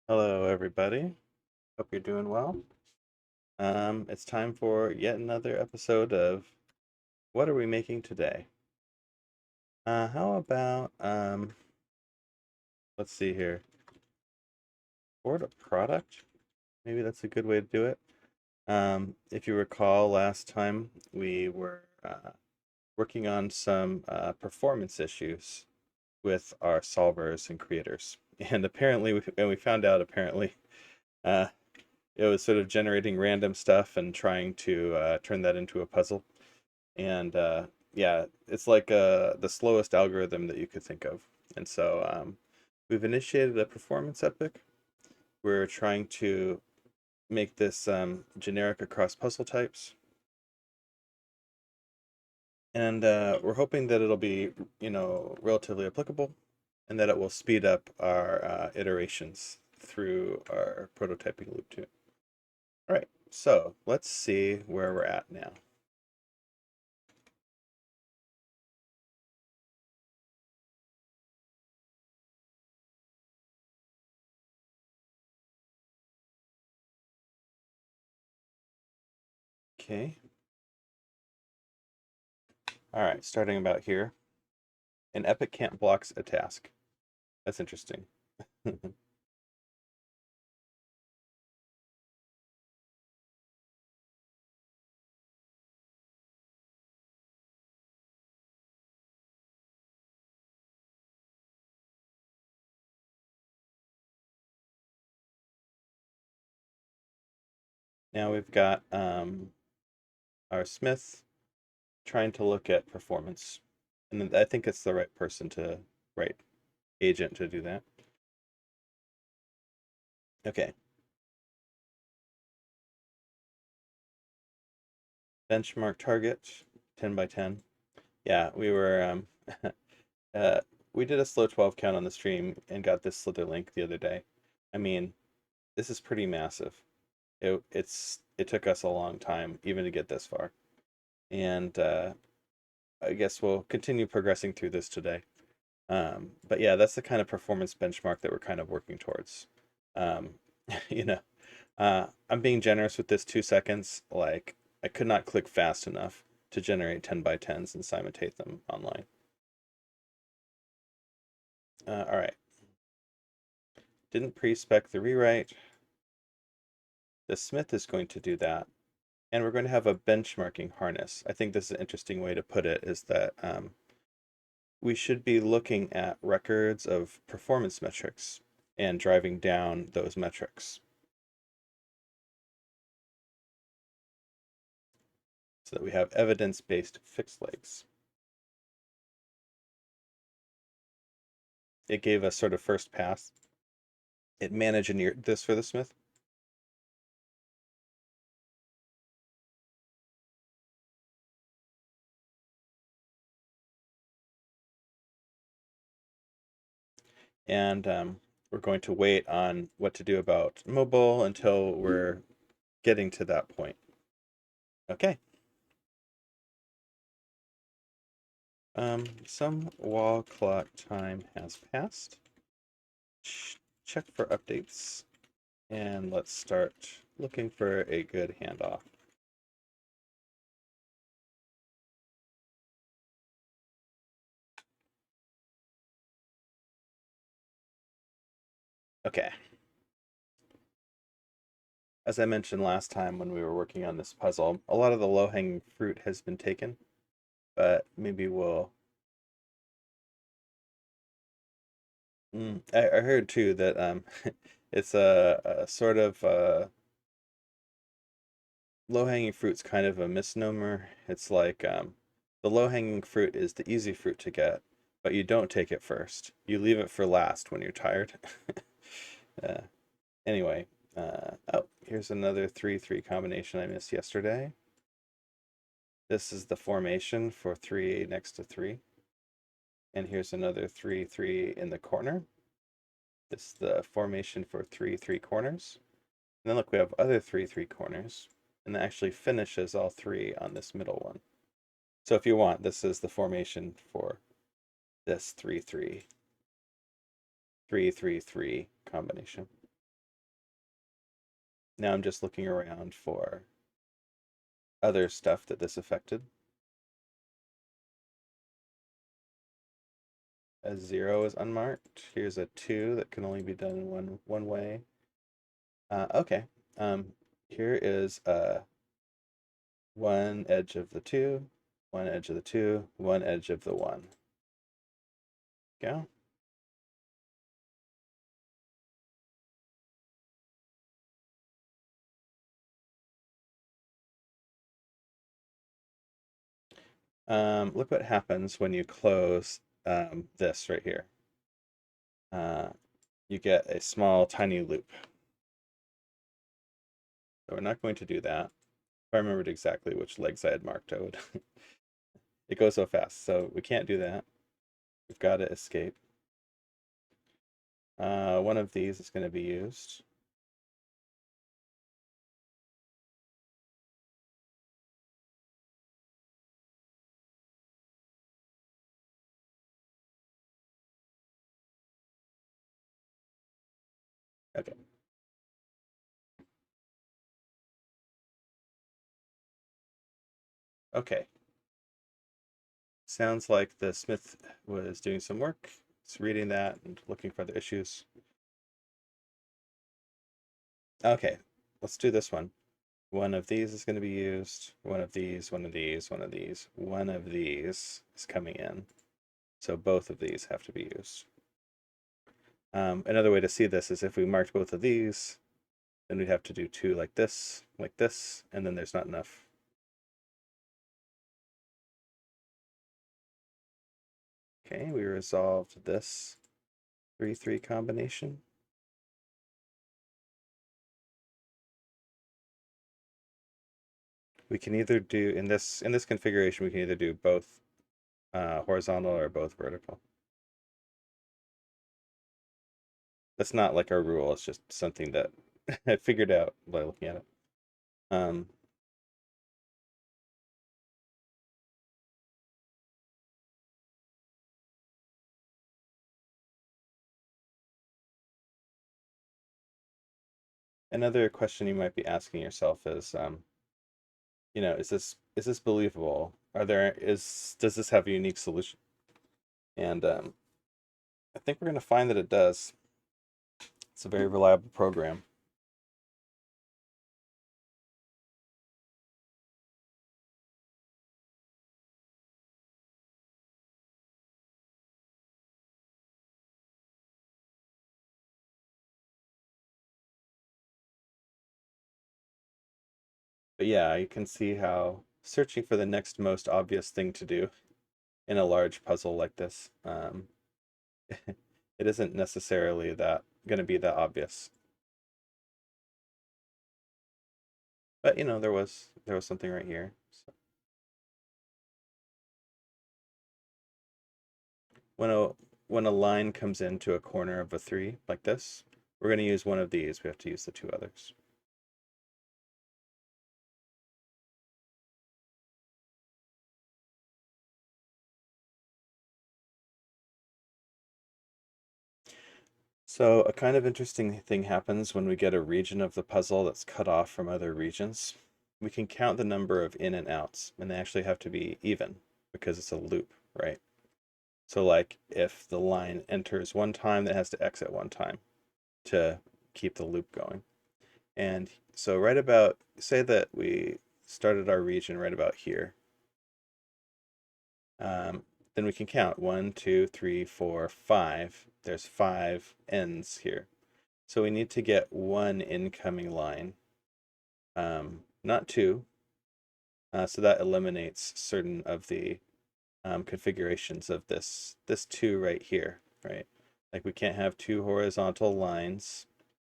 Hello, everybody. Hope you're doing well. It's time for yet another episode of What Are We Making Today? How about, let's see here, board a product? Maybe that's a good way to do it. If you recall, last time we were working on some performance issues with our solvers and creators. And apparently, we found out uh, it was sort of generating random stuff and trying to turn that into a puzzle. And yeah, it's like the slowest algorithm that you could think of. And so we've initiated a performance epic. We're trying to make this generic across puzzle types. And we're hoping that it'll be, relatively applicable and that it will speed up our iterations through our prototyping loop too. All right, so let's see where we're at now. Okay. All right, starting about here. An epic can't blocks a task. That's interesting. Now we've got our Smith trying to look at performance. And I think it's the right person to, right agent to do that. Okay. Benchmark target, 10 by 10. Yeah, we were, uh, we did a slow 12 count on the stream and got this slither link the other day. I mean, this is pretty massive. It took us a long time even to get this far. And I guess we'll continue progressing through this today. But yeah, that's the kind of performance benchmark that we're kind of working towards. Um, you know, I'm being generous with this 2 seconds. Like, I could not click fast enough to generate 10 by 10s and simultate them online. All right. Didn't pre-spec the rewrite. The Smith is going to do that. And we're going to have a benchmarking harness. I think this is an interesting way to put it, is that we should be looking at records of performance metrics and driving down those metrics so that we have evidence-based fixed legs. It gave us sort of first pass. It man-engineered this for the Smith. And we're going to wait on what to do about mobile until we're getting to that point. Okay. Some wall clock time has passed. Check for updates. And let's start looking for a good handoff. Okay. As I mentioned last time when we were working on this puzzle, a lot of the low-hanging fruit has been taken, but maybe we'll... I heard too that it's a sort of low-hanging fruit's kind of a misnomer. It's like the low-hanging fruit is the easy fruit to get, but you don't take it first. You leave it for last when you're tired. uh, anyway, oh, here's another 3-3 combination I missed yesterday. This is the formation for 3 next to 3. And here's another 3-3 in the corner. This is the formation for 3-3 corners. And then look, we have other 3-3 corners. And that actually finishes all 3 on this middle one. So if you want, this is the formation for this 3-3 3-3-3 combination. Now I'm just looking around for other stuff that this affected. A 0 is unmarked. Here's a 2 that can only be done in one way. Okay. Here is one edge of the 2, one edge of the 2, one edge of the 1. Go. Look what happens when you close this right here. You get a small, tiny loop. So we're not going to do that. If I remembered exactly which legs I had marked, I would. It goes so fast, so we can't do that. We've got to escape. One of these is going to be used. Okay. Okay. Sounds like the Smith was doing some work. It's reading that and looking for the issues. Okay, let's do this one. One of these is going to be used. One of these, one of these, one of these. One of these is coming in. So both of these have to be used. Another way to see this is if we marked both of these, then we'd have to do two like this, and then there's not enough. Okay, we resolved this 3-3 combination. We can either do in this configuration we can either do both horizontal or both vertical. That's not like our rule. It's just something that I figured out by looking at it. Another question you might be asking yourself is, is this believable? Does this have a unique solution? And I think we're going to find that it does. It's a very reliable program. But yeah, you can see how searching for the next most obvious thing to do in a large puzzle like this, it isn't necessarily that going to be that obvious. But there was something right here. So when a line comes into a corner of a 3 like this, we're going to use one of these. We have to use the two others. So a kind of interesting thing happens when we get a region of the puzzle that's cut off from other regions. We can count the number of in and outs, and they actually have to be even because it's a loop, right? So like if the line enters one time, it has to exit one time to keep the loop going. And so right about, say that we started our region right about here. Then we can count 1, 2, 3, 4, 5. There's 5 ends here. So we need to get one incoming line, not two. So that eliminates certain of the configurations of this 2 right here, right? Like we can't have two horizontal lines.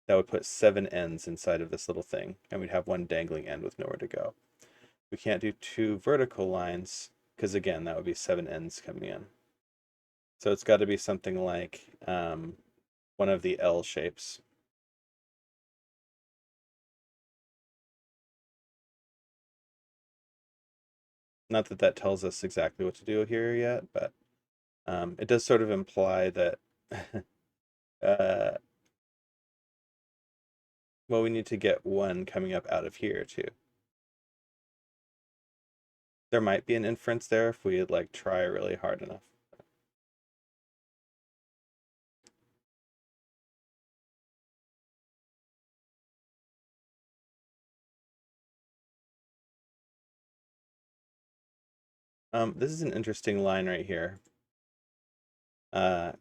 That would put 7 ends inside of this little thing, and we'd have one dangling end with nowhere to go. We can't do two vertical lines, because again, that would be 7 ends coming in. So it's got to be something like one of the L shapes. Not that that tells us exactly what to do here yet, but it does sort of imply that Well, we need to get one coming up out of here too. There might be an inference there if we like try really hard enough. This is an interesting line right here.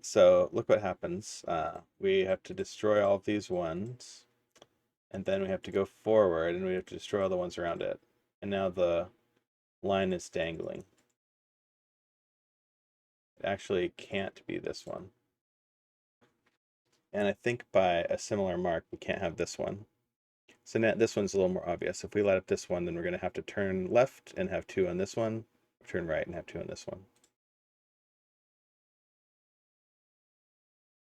So look what happens. We have to destroy all of these ones, and then we have to go forward, and we have to destroy all the ones around it. And now the line is dangling. It actually can't be this one. And I think by a similar mark, we can't have this one. So now this one's a little more obvious. If we light up this one, then we're going to have to turn left and have 2 on this one, turn right and have 2 on this one.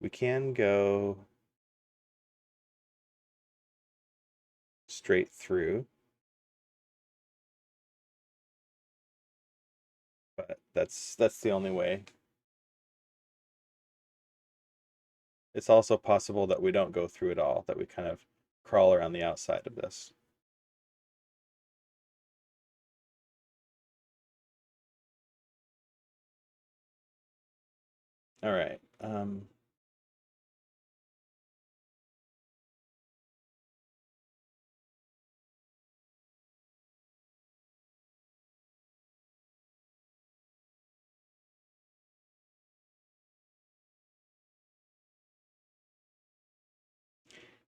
We can go straight through, but that's the only way. It's also possible that we don't go through it all, that we kind of crawl around the outside of this. All right.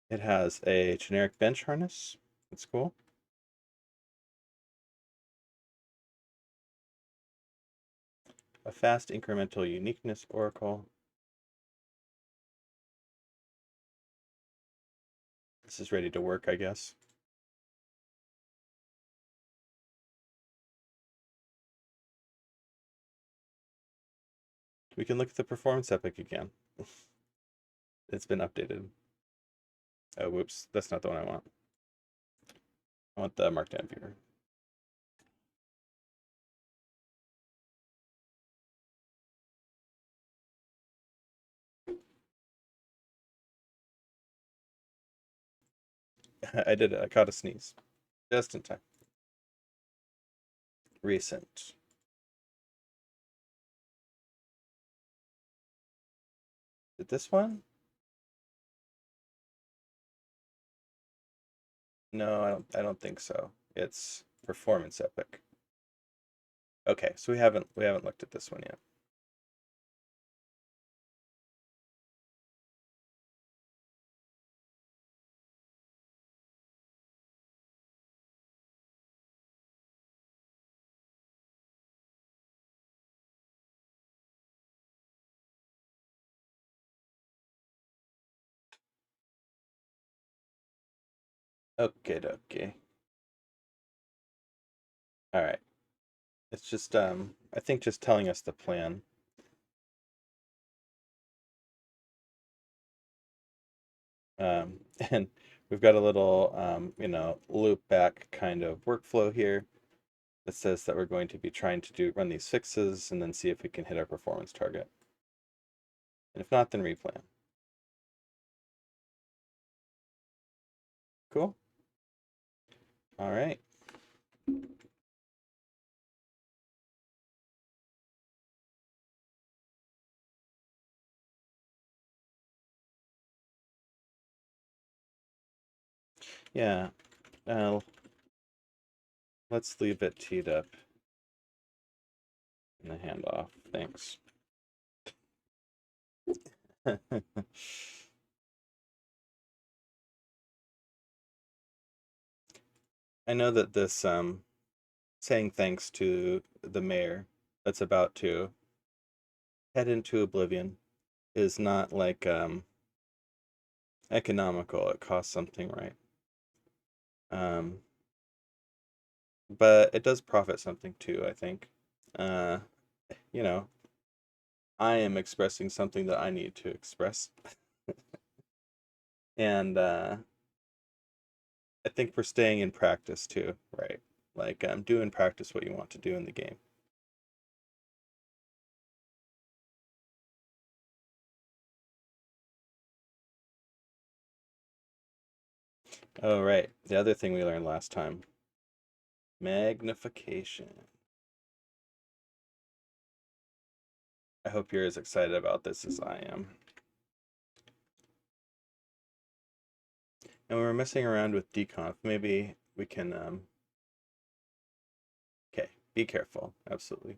It has a generic bench harness. That's cool. A fast incremental uniqueness oracle. This is ready to work, I guess. We can look at the performance epic again. It's been updated. Oh, whoops. That's not the one I want. I want the Markdown viewer. I did it. I caught a sneeze. Just in time. Recent. Did this one? No, I don't think so. It's performance epic. Okay, so we haven't looked at this one yet. Okay, okay. All right. It's just I think just telling us the plan. And we've got a little loop back kind of workflow here that says that we're going to be trying to run these fixes and then see if we can hit our performance target. And if not, then replan. Cool. All right. Yeah. Let's leave it teed up in the handoff. Thanks. I know that this saying thanks to the mayor that's about to head into oblivion is not like economical. It costs something, right? Um, but it does profit something too, I think. Uh, you know, I am expressing something that I need to express. And I think we're staying in practice too, right? Like do in practice what you want to do in the game. Oh, right. The other thing we learned last time. Magnification. I hope you're as excited about this as I am. And we were messing around with deconf. Maybe we can, okay, be careful. Absolutely.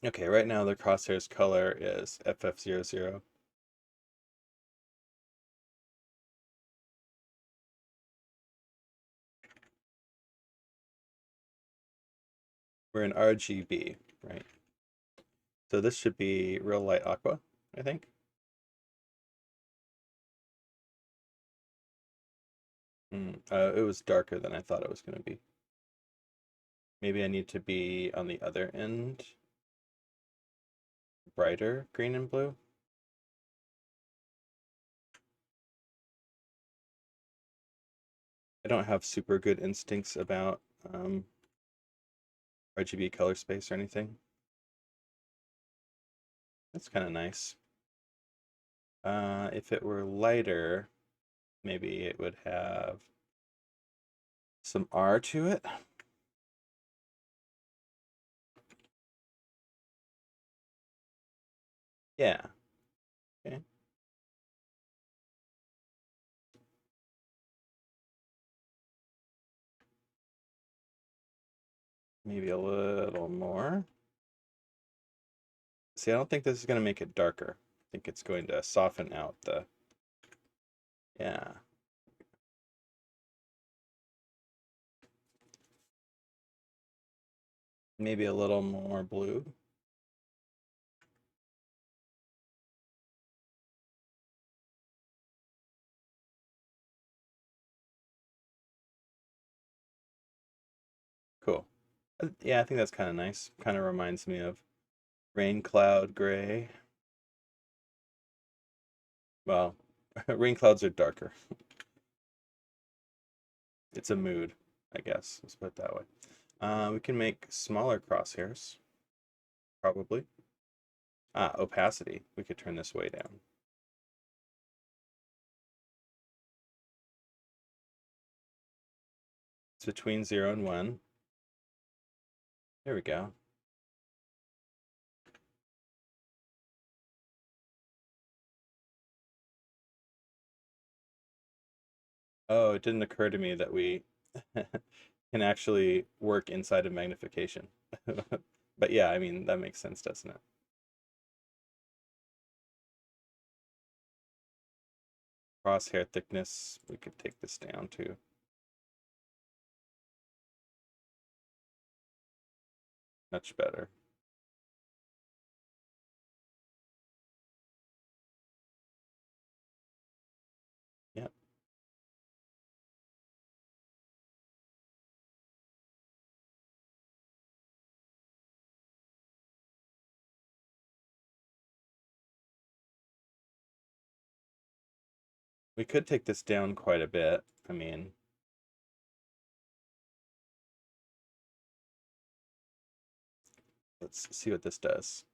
Okay, right now the crosshairs color is FF00. We're in RGB, right? So this should be real light aqua, I think. It was darker than I thought it was going to be. Maybe I need to be on the other end, brighter green and blue. I don't have super good instincts about RGB color space or anything. That's kind of nice. If it were lighter, maybe it would have some R to it. Yeah. Okay. Maybe a little more. See, I don't think this is going to make it darker. I think it's going to soften out the, yeah. Maybe a little more blue. Cool. Yeah, I think that's kind of nice. Kind of reminds me of rain cloud gray. Well, rain clouds are darker. It's a mood, I guess. Let's put it that way. We can make smaller crosshairs, probably. Opacity. We could turn this way down. It's between 0 and 1. There we go. Oh, it didn't occur to me that we can actually work inside of magnification. But yeah, I mean, that makes sense, doesn't it? Crosshair thickness, we could take this down to. Much better. Yep. We could take this down quite a bit. I mean, let's see what this does.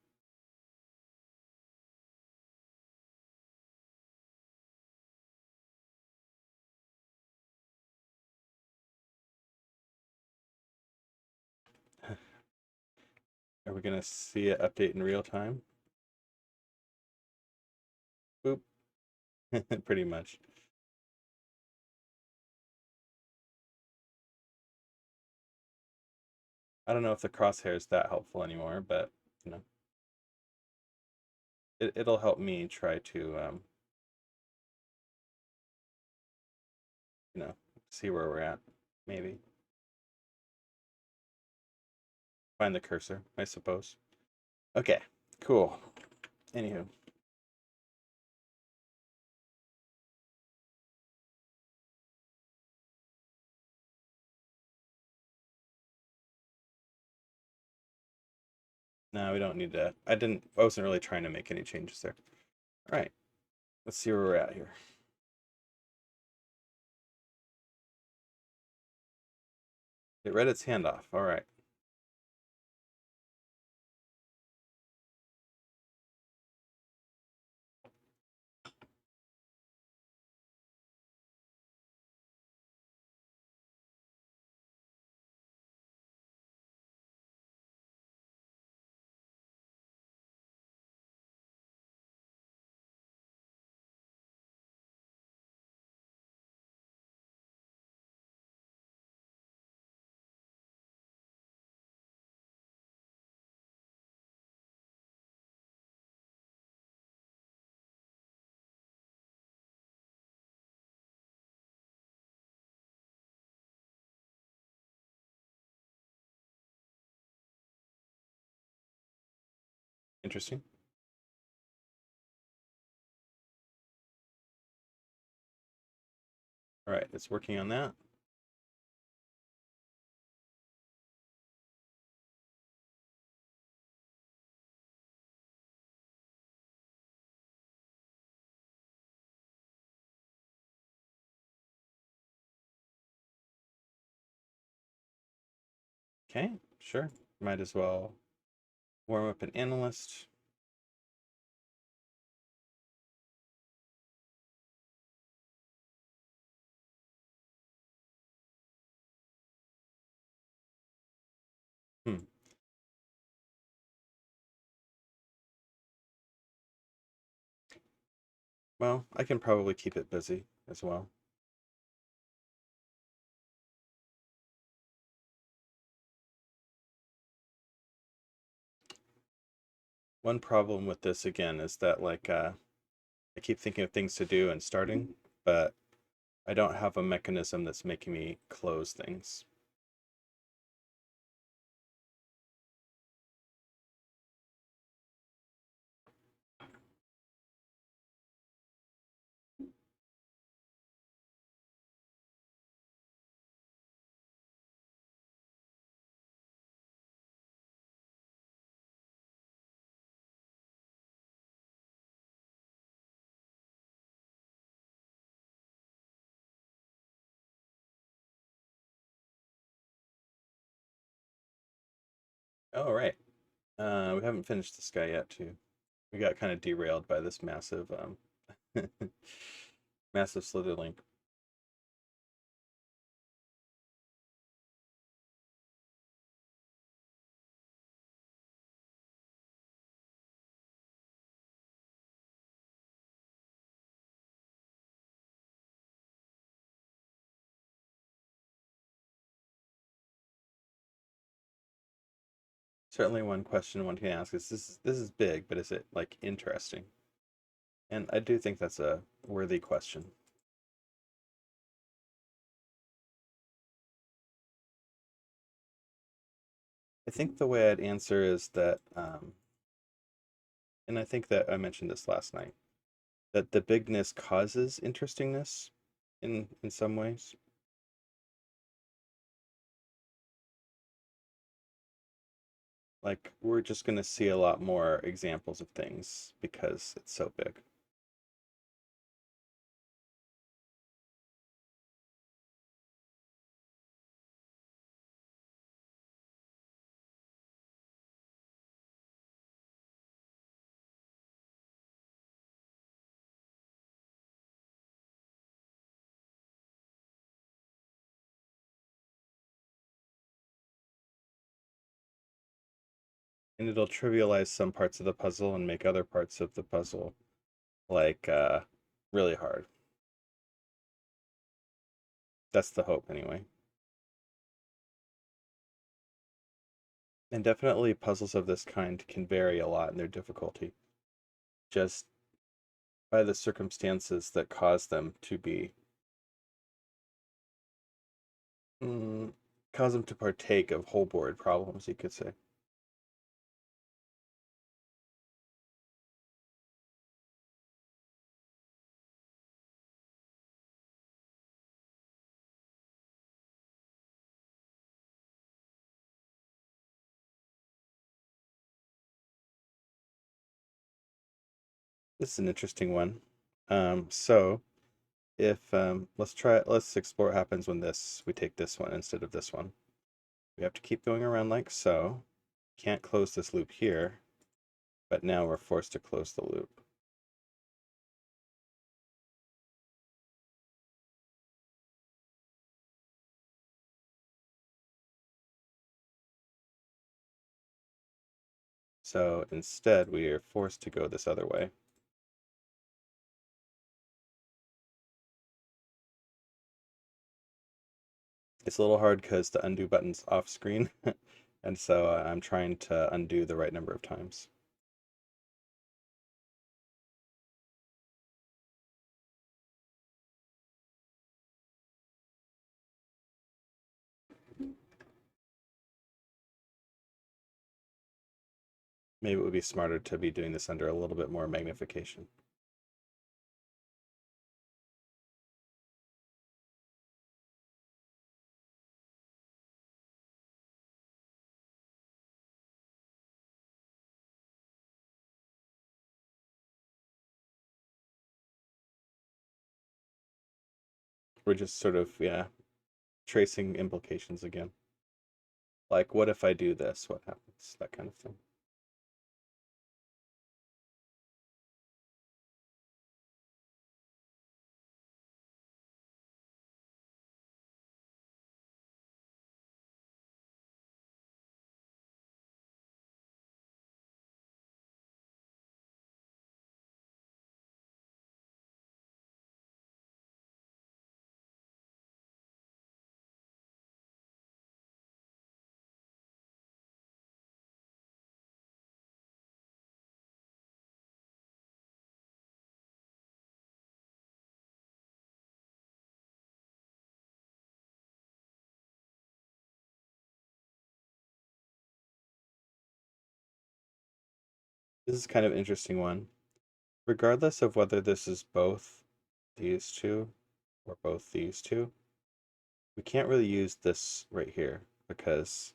Are we gonna see it update in real time? Boop. Pretty much. I don't know if the crosshair is that helpful anymore, but you know, it'll help me try to you know, see where we're at. Maybe find the cursor, I suppose. Okay, cool. Anywho, no, we don't need to. I wasn't really trying to make any changes there. All right, let's see where we're at here. It read its hand off. All right. Interesting. All right, it's working on that. Okay, sure. Might as well warm up an analyst. Hmm. Well, I can probably keep it busy as well. One problem with this again is that I keep thinking of things to do and starting, but I don't have a mechanism that's making me close things. Oh, right. We haven't finished this guy yet, too. We got kind of derailed by this massive, massive slither link. Certainly, one question one can ask is this is big, but is it like interesting? And I do think that's a worthy question. I think the way I'd answer is that, and I think that I mentioned this last night, that the bigness causes interestingness in some ways. Like we're just going to see a lot more examples of things because it's so big. And it'll trivialize some parts of the puzzle and make other parts of the puzzle like really hard. That's the hope anyway. And definitely puzzles of this kind can vary a lot in their difficulty just by the circumstances that cause them to be mm, cause them to partake of whole board problems, you could say. This is an interesting one. So if let's explore what happens when we take this one instead of this one. We have to keep going around like so. Can't close this loop here, but now we're forced to close the loop. So instead, we are forced to go this other way. It's a little hard because the undo button's off screen, and so I'm trying to undo the right number of times. Maybe it would be smarter to be doing this under a little bit more magnification. We're just sort of, yeah, tracing implications again. Like, what if I do this? What happens? That kind of thing. This is kind of an interesting one. Regardless of whether this is both these two or both these two, we can't really use this right here because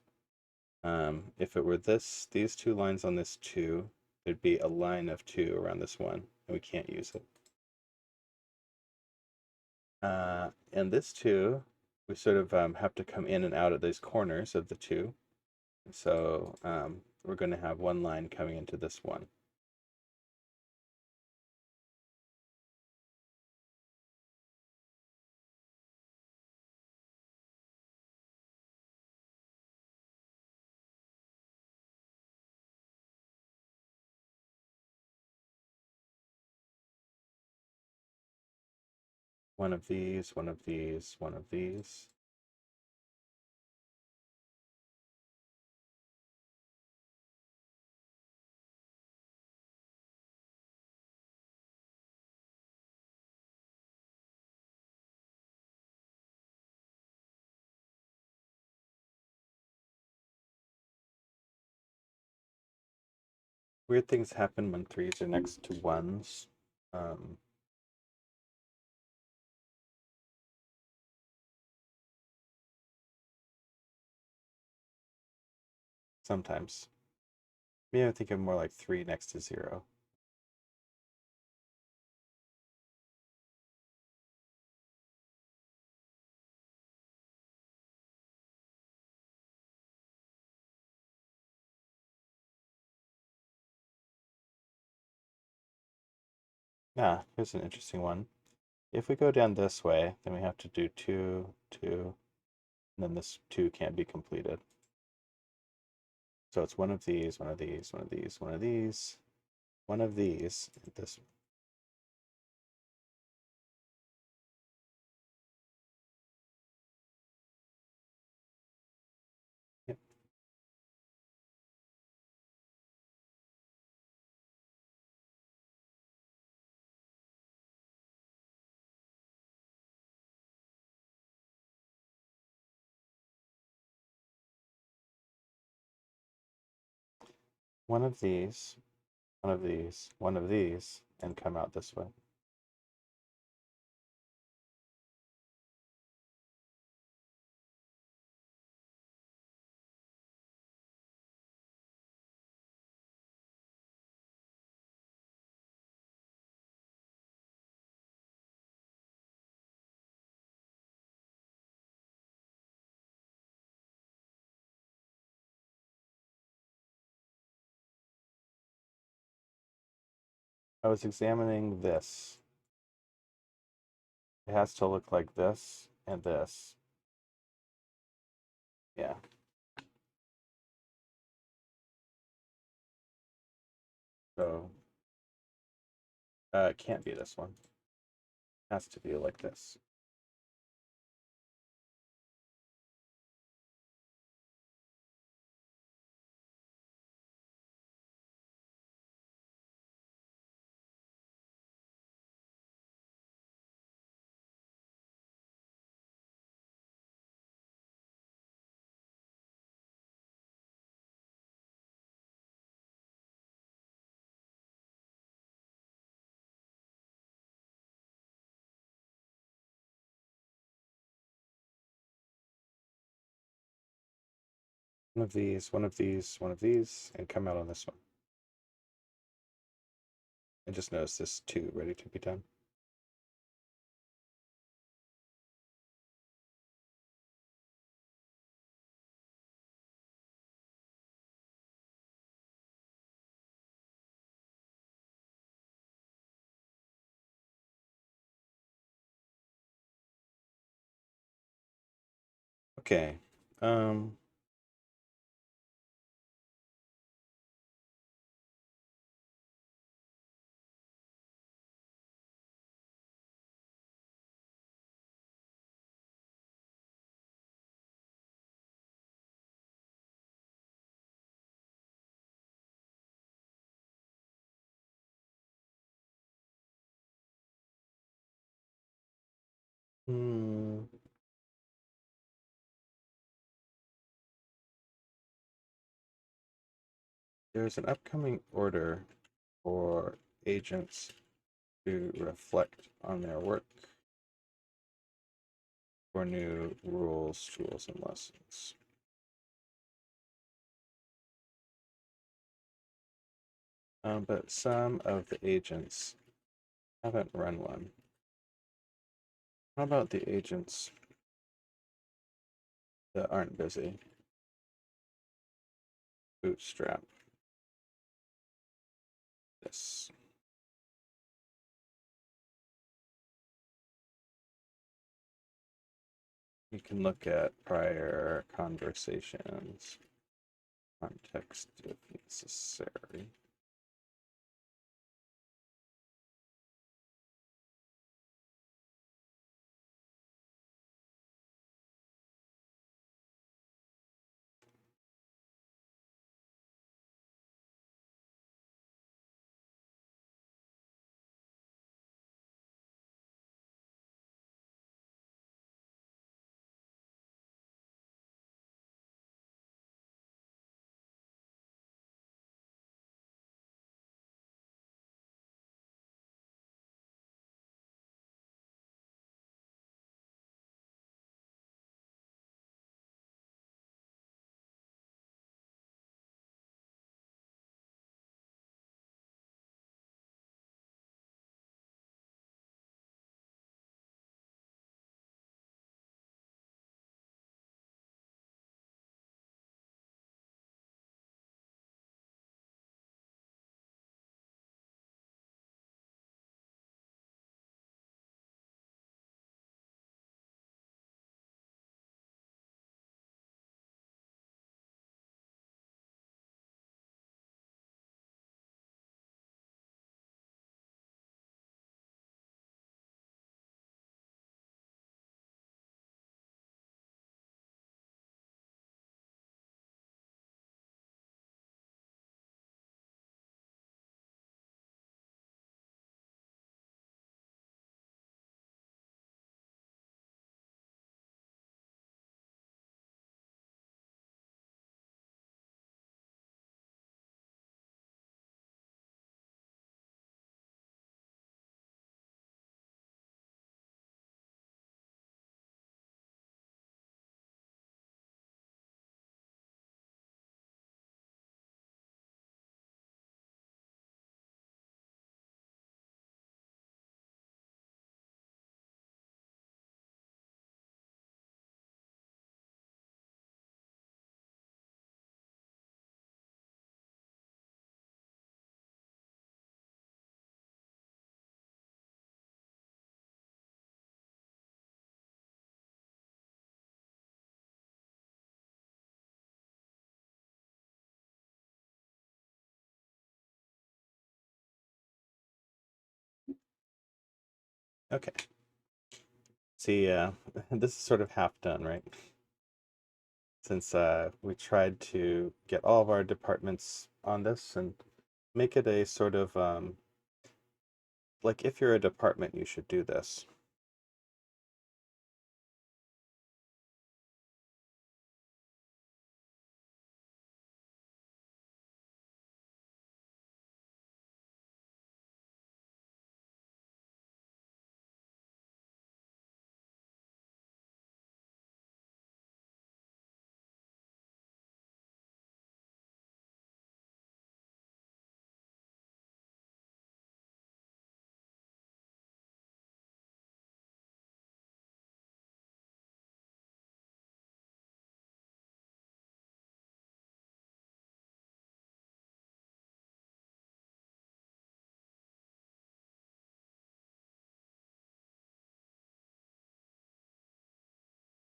if it were these two lines on this two, there'd be a line of two around this one, and we can't use it. And this two, we sort of have to come in and out at these corners of the two. So we're going to have one line coming into this one. One of these, one of these, one of these. Weird things happen when threes are next to ones. Sometimes. Maybe I think of more like 3 next to 0. Yeah, here's an interesting one. If we go down this way, then we have to do 2, 2, and then this 2 can't be completed. So it's one of these, one of these, one of these, one of these, one of these, and this one. Yep. One of these, one of these, one of these, and come out this way. I was examining this. It has to look like this and this. Yeah. So it can't be this one. It has to be like this. one of these, one of these, one of these, and come out on this one. And just notice this 2 ready to be done. Okay. Hmm. There's an upcoming order for agents to reflect on their work for new rules, tools, and lessons. But some of the agents haven't run one. How about the agents that aren't busy? Bootstrap this. You can look at prior conversations, context if necessary. Okay. See, this is sort of half done, right? Since we tried to get all of our departments on this and make it a sort of like if you're a department, you should do this.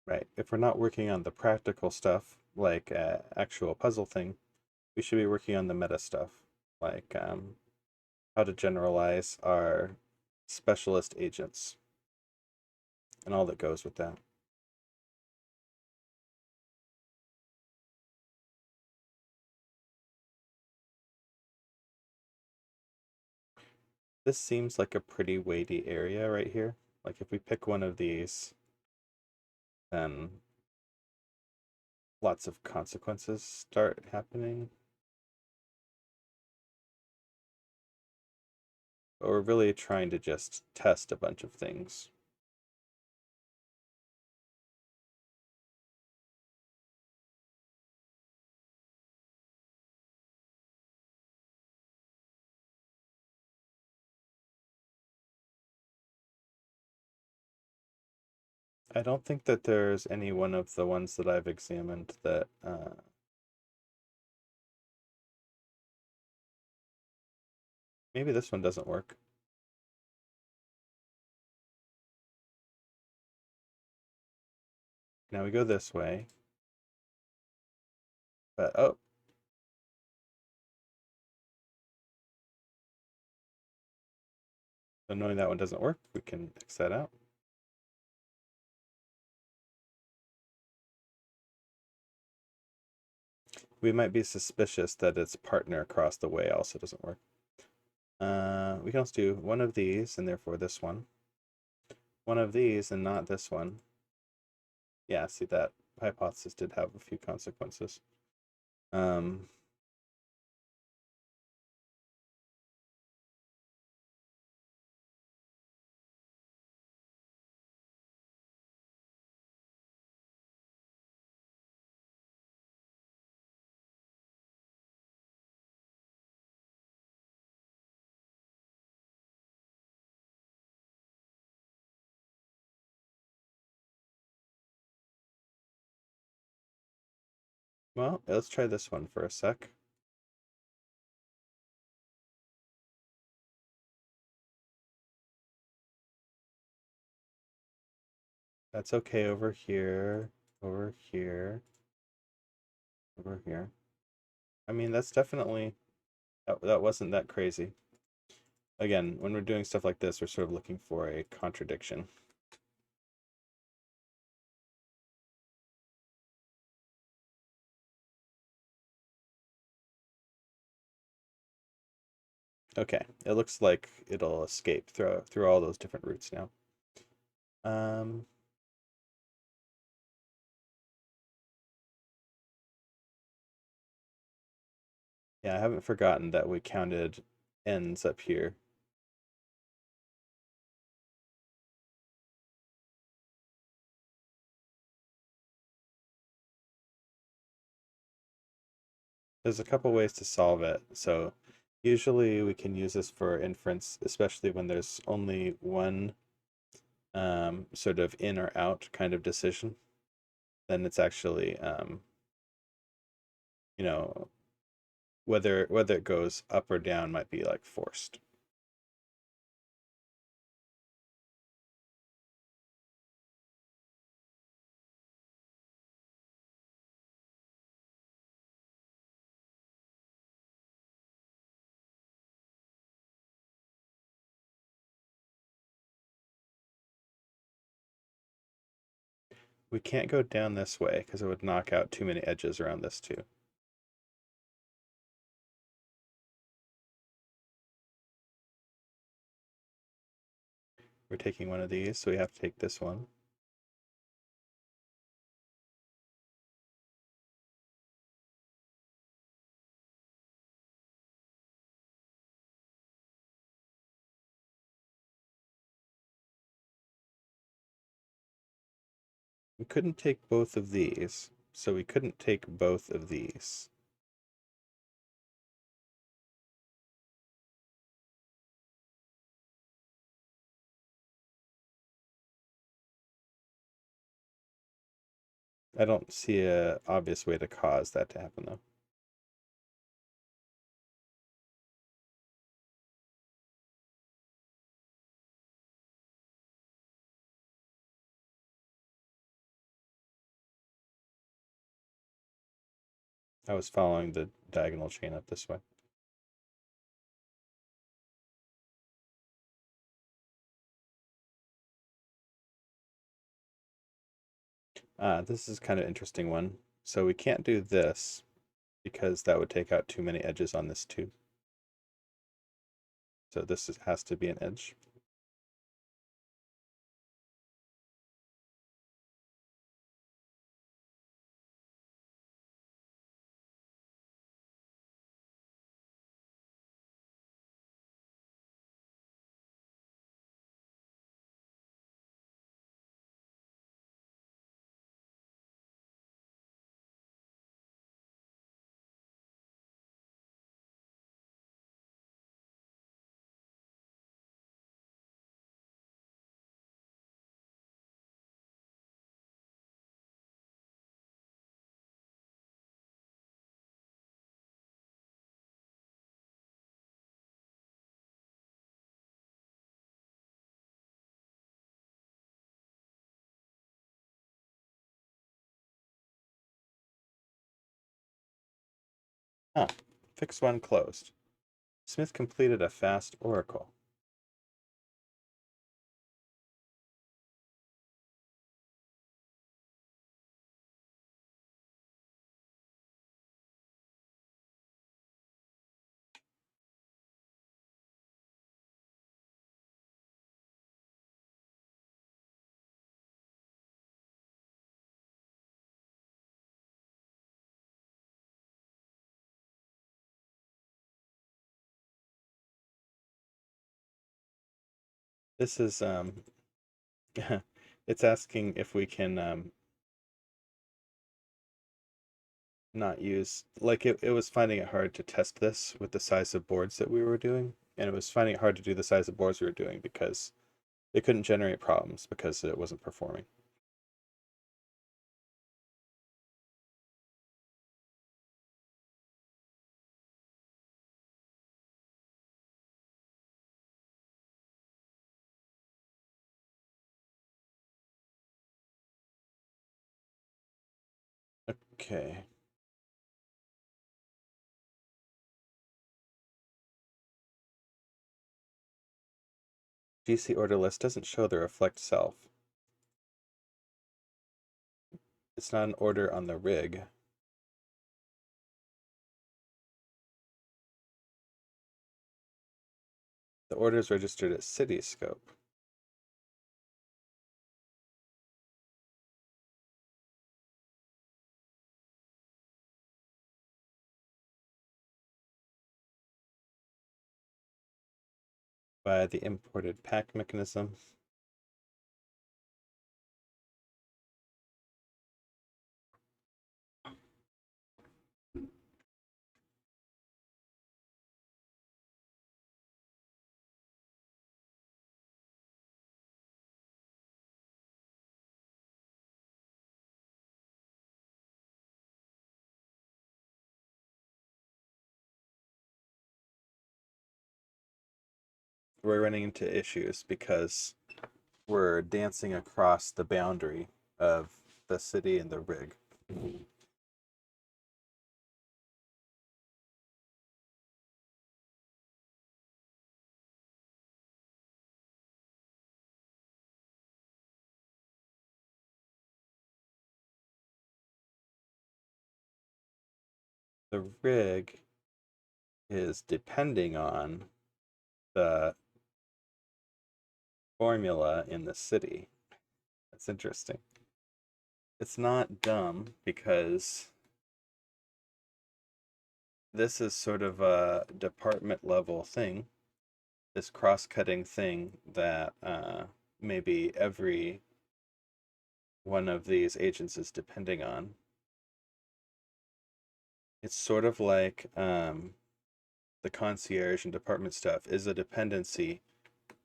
right? If we're not working on the practical stuff, like actual puzzle thing, we should be working on the meta stuff, like how to generalize our specialist agents and all that goes with that. This seems like a pretty weighty area right here. Like if we pick one of these, then lots of consequences start happening. But we're really trying to just test a bunch of things. I don't think that there's any one of the ones that I've examined that maybe this one doesn't work. Now we go this way. But oh, so knowing that one doesn't work, we can X that out. We might be suspicious that its partner across the way also doesn't work. We can also do one of these and therefore this one. One of these and not this one. Yeah, see, that hypothesis did have a few consequences. Um, well, let's try this one for a sec. That's okay over here, over here, over here. I mean, that's definitely, that wasn't that crazy. Again, when we're doing stuff like this, we're sort of looking for a contradiction. Okay, it looks like it'll escape through all those different routes now. Um, yeah, I haven't forgotten that we counted ends up here. There's a couple ways to solve it. So usually we can use this for inference, especially when there's only one sort of in or out kind of decision. Then it's actually, you know, whether it goes up or down might be like forced. We can't go down this way because it would knock out too many edges around this too. We're taking one of these, so we have to take this one. We couldn't take both of these, so we couldn't take both of these. I don't see a obvious way to cause that to happen though. I was following the diagonal chain up this way. This is kind of interesting one. So we can't do this because that would take out too many edges on this too. So this has to be an edge. Huh. Fix one closed. Smith completed a fast oracle. This is it's asking if we can not use, like it was finding it hard to test this with the size of boards that we were doing, and it was finding it hard to do the size of boards we were doing because it couldn't generate problems because it wasn't performing. Okay. GC order list doesn't show the reflect self. It's not an order on the rig. The order is registered at city scope. By the imported pack mechanism. We're running into issues because we're dancing across the boundary of the city and the rig. The rig is depending on the formula in the city. That's interesting. It's not dumb because this is sort of a department level thing, this cross-cutting thing that maybe every one of these agents is depending on. It's sort of like the concierge and department stuff is a dependency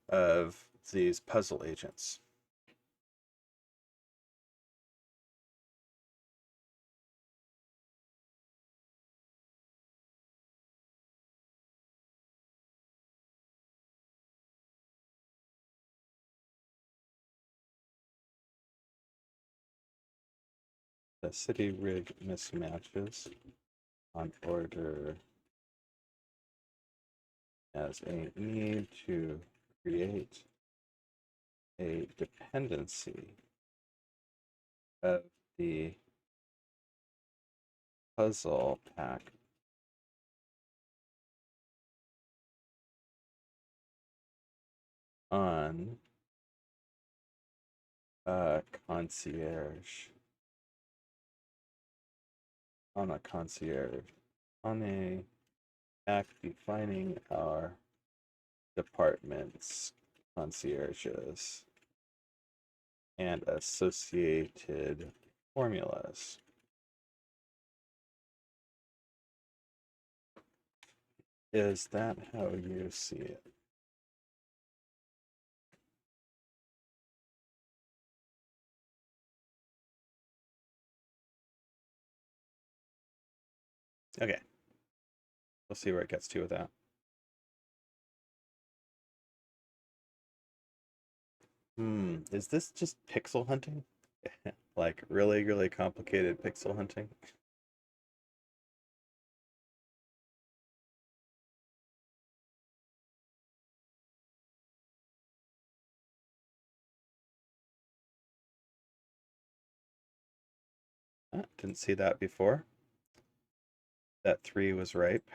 of these puzzle agents. The city rig mismatches. on order as a need to create a dependency of the puzzle pack on concierge, on a concierge, on a act defining our departments, concierges, and associated formulas. Is that how you see it? Okay, we'll see where it gets to with that. Is this just pixel hunting? Like really, really complicated pixel hunting? Didn't see that before. That 3 was ripe.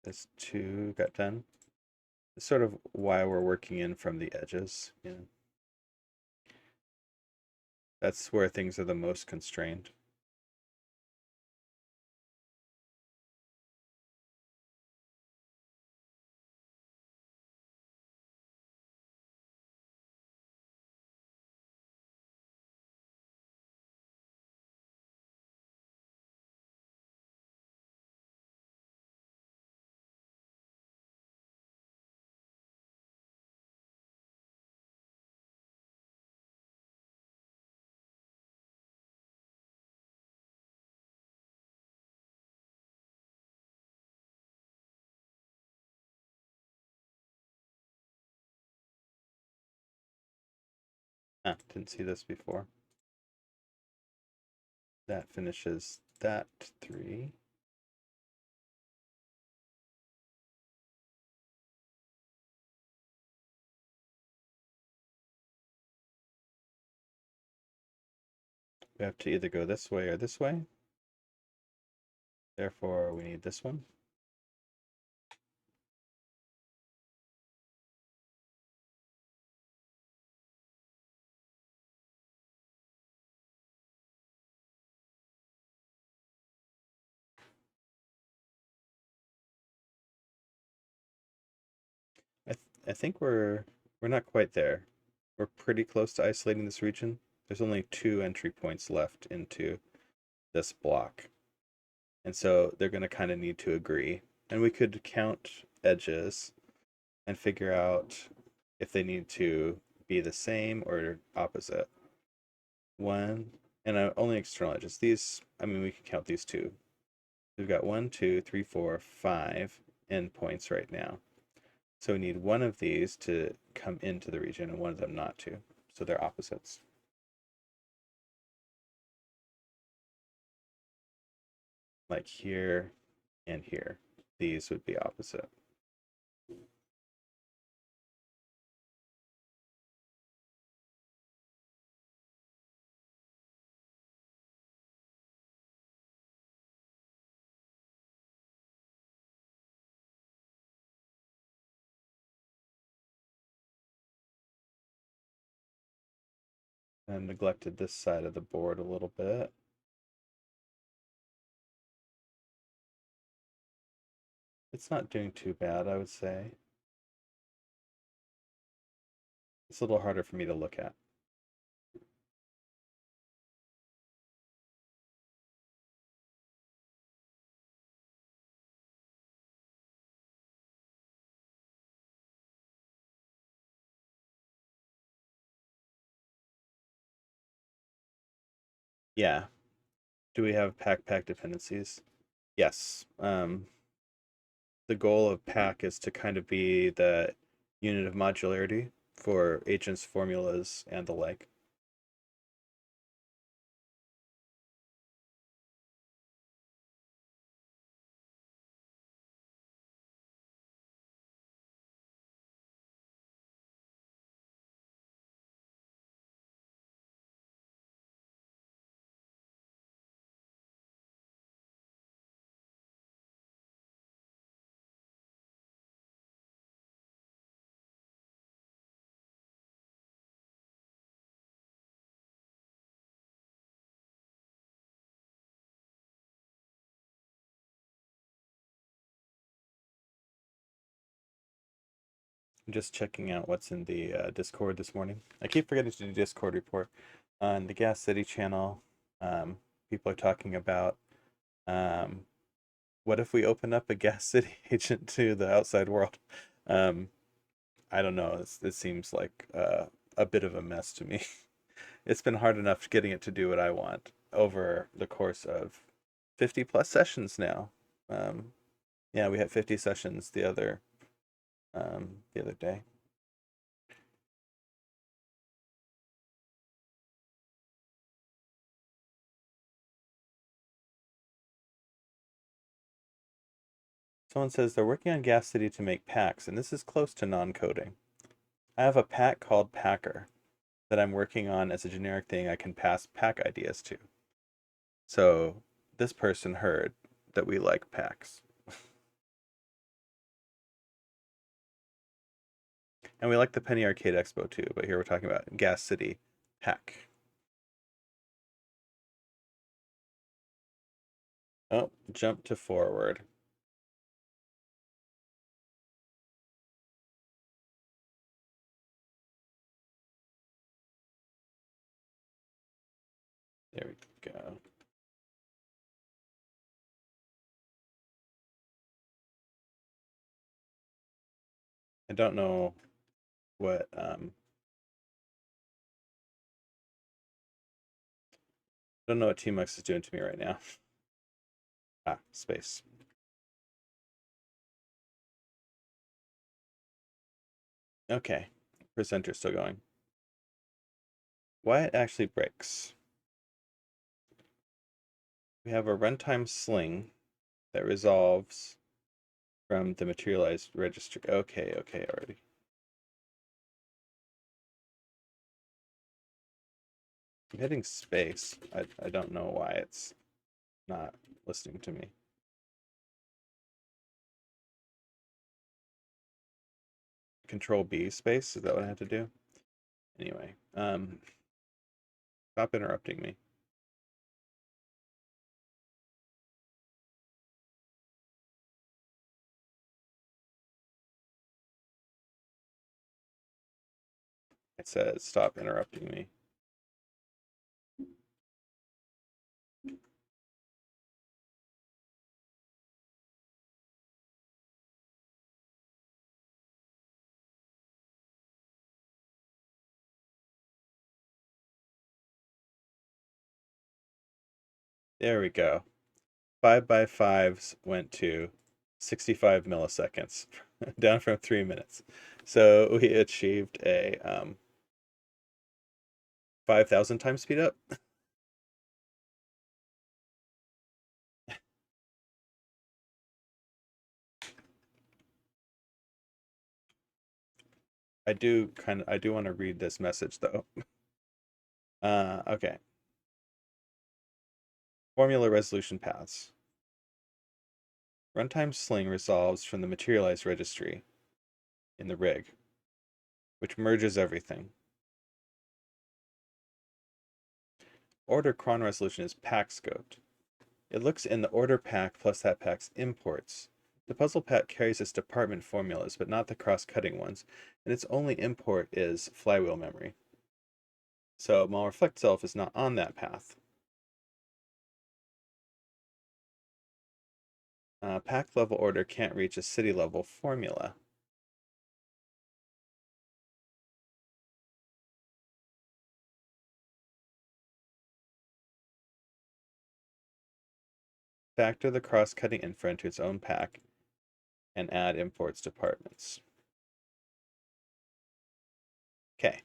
This 2 got done. It's sort of why we're working in from the edges. Yeah. That's where things are the most constrained. Didn't see this before. That finishes that 3. We have to either go this way or this way. Therefore, we need this one. I think we're not quite there. We're pretty close to isolating this region. There's only 2 entry points left into this block. And so they're going to kind of need to agree. And we could count edges and figure out if they need to be the same or opposite. 1, and only external edges. These, I mean, we can count these 2. We've got 1, 2, 3, 4, 5 endpoints right now. So we need one of these to come into the region and one of them not to. So they're opposites. Like here and here. These would be opposite. And neglected this side of the board a little bit. It's not doing too bad, I would say. It's a little harder for me to look at. Yeah. Do we have pack dependencies? Yes. The goal of pack is to kind of be the unit of modularity for agents, formulas, and the like. I'm just checking out what's in the Discord this morning. I keep forgetting to do Discord report. On the Gas City channel, people are talking about um, what if we open up a Gas City agent to the outside world? Um, I don't know. It seems like a bit of a mess to me. It's been hard enough getting it to do what I want over the course of 50 plus sessions now. Um, yeah, we had 50 sessions the other day. Someone says they're working on Gas City to make packs, and this is close to non-coding. I have a pack called Packer that I'm working on as a generic thing I can pass pack ideas to. So this person heard that we like packs. And we like the Penny Arcade Expo too, but here we're talking about Gas City Pack. Oh, jump to forward. There we go. I don't know what don't know what TMUX is doing to me right now. Ah, space. Okay. Presenter still going. Why it actually breaks. We have a runtime sling that resolves from the materialized registry. Okay, already. I'm hitting space. I don't know why it's not listening to me. Control B space, is that what I had to do? Anyway, stop interrupting me. It says stop interrupting me. There we go. 5x5s went to 65 milliseconds, down from 3 minutes. So we achieved a 5,000 times speed up. I do want to read this message though. Okay. Formula resolution paths. Runtime sling resolves from the materialized registry in the rig, which merges everything. Order cron resolution is pack scoped. It looks in the order pack plus that pack's imports. The puzzle pack carries its department formulas, but not the cross-cutting ones, and its only import is flywheel memory. So reflect self is not on that path. Pack level order can't reach a city level formula. Factor the cross-cutting infra into its own pack and add imports departments. Okay.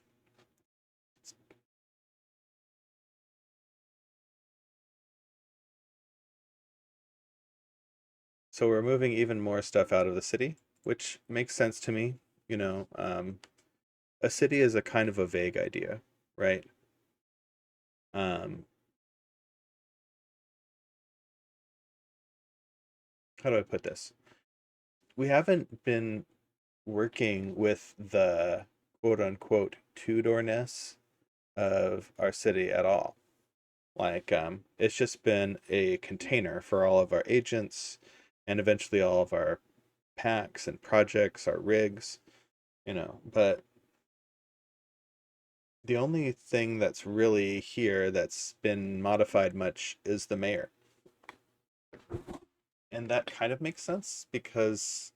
So we're moving even more stuff out of the city, which makes sense to me. You know, a city is a kind of a vague idea, right? Um, how do I put this? We haven't been working with the quote unquote two-doorness of our city at all. Like, it's just been a container for all of our agents and eventually all of our packs and projects, our rigs, but the only thing that's really here that's been modified much is the mayor. And that kind of makes sense because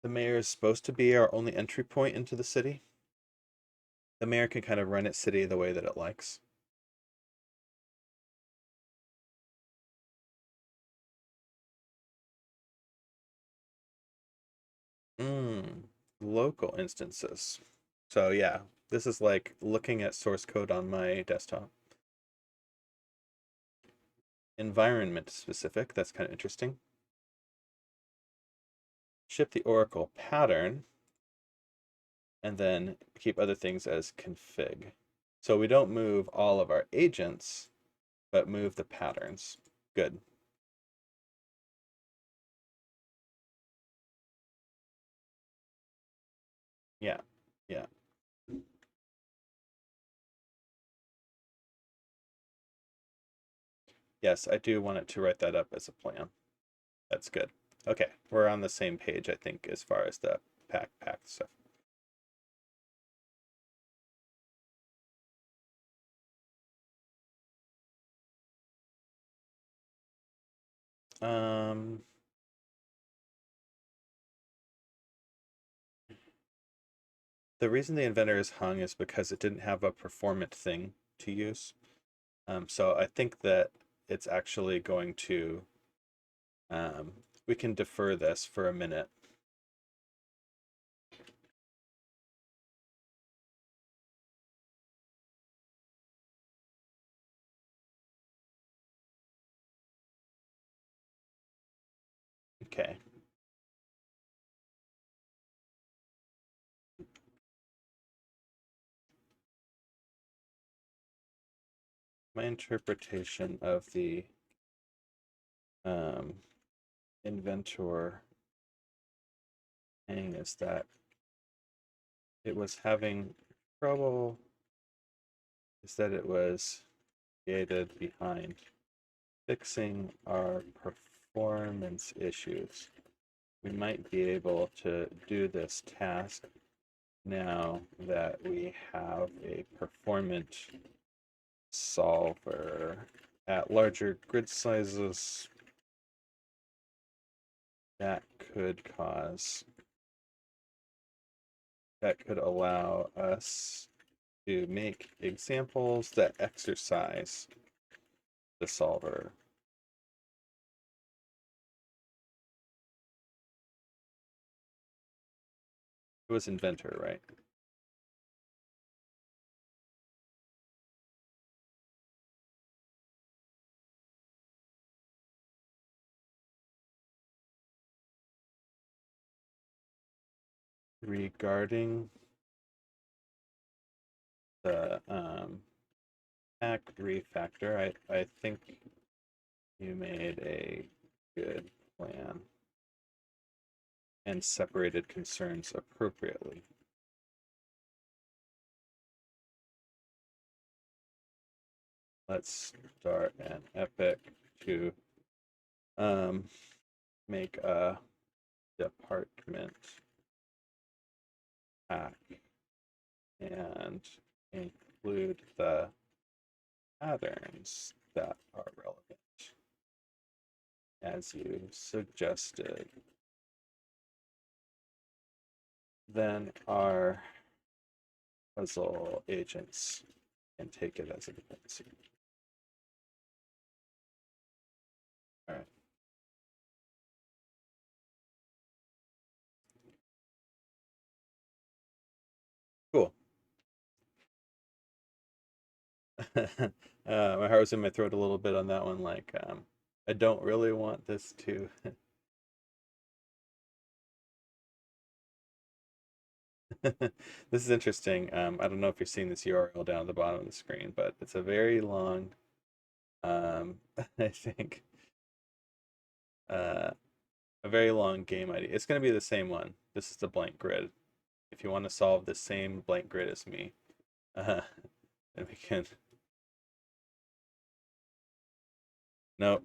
the mayor is supposed to be our only entry point into the city. The mayor can kind of run its city the way that it likes. Mm, local instances. So yeah, this is like looking at source code on my desktop. Environment specific, that's kind of interesting. Ship the Oracle pattern and then keep other things as config. So we don't move all of our agents, but move the patterns. Good. Yeah. Yeah. Yes, I do want it to write that up as a plan. That's good. Okay, we're on the same page, I think, as far as the pack stuff. Um, the reason the inventor is hung is because it didn't have a performant thing to use. So I think that it's actually going to, we can defer this for a minute. Okay. My interpretation of the um, inventor thing is that it was having trouble, is that it was created behind fixing our performance issues. We might be able to do this task now that we have a performant solver at larger grid sizes. That could cause, that could allow us to make examples that exercise the solver. It was inventor, right? Regarding the pack refactor, I think you made a good plan and separated concerns appropriately. Let's start an epic to um, make a department pack and include the patterns that are relevant as you suggested. Then our puzzle agents can take it as a dependency. All right. My heart was in my throat a little bit on that one. Like, I don't really want this to. This is interesting. I don't know if you're seeing this URL down at the bottom of the screen, but it's a very long, I think, uh, a very long game ID. It's going to be the same one. This is the blank grid. If you want to solve the same blank grid as me, uh, then we can. No,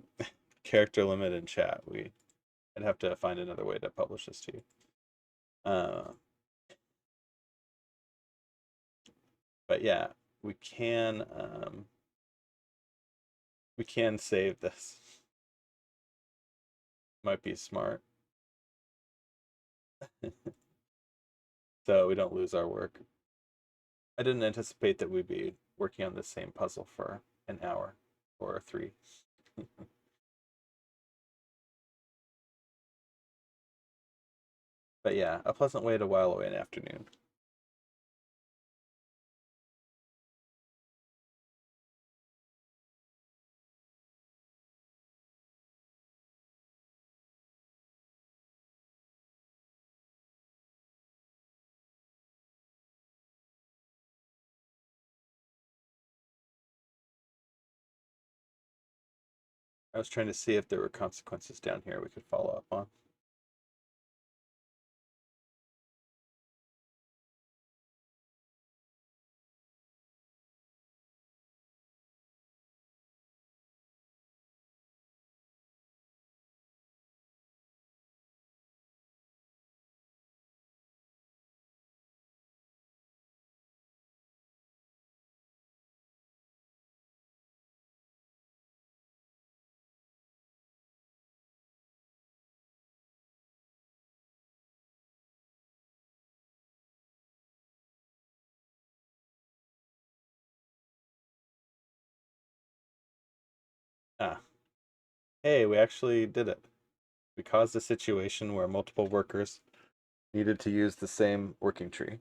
character limit in chat. I'd have to find another way to publish this to you. But yeah, we can save this. Might be smart. So we don't lose our work. I didn't anticipate that we'd be working on the same puzzle for an hour or three. But yeah, a pleasant way to while away an afternoon. I was trying to see if there were consequences down here we could follow up on. Ah, hey, we actually did it. We caused a situation where multiple workers needed to use the same working tree.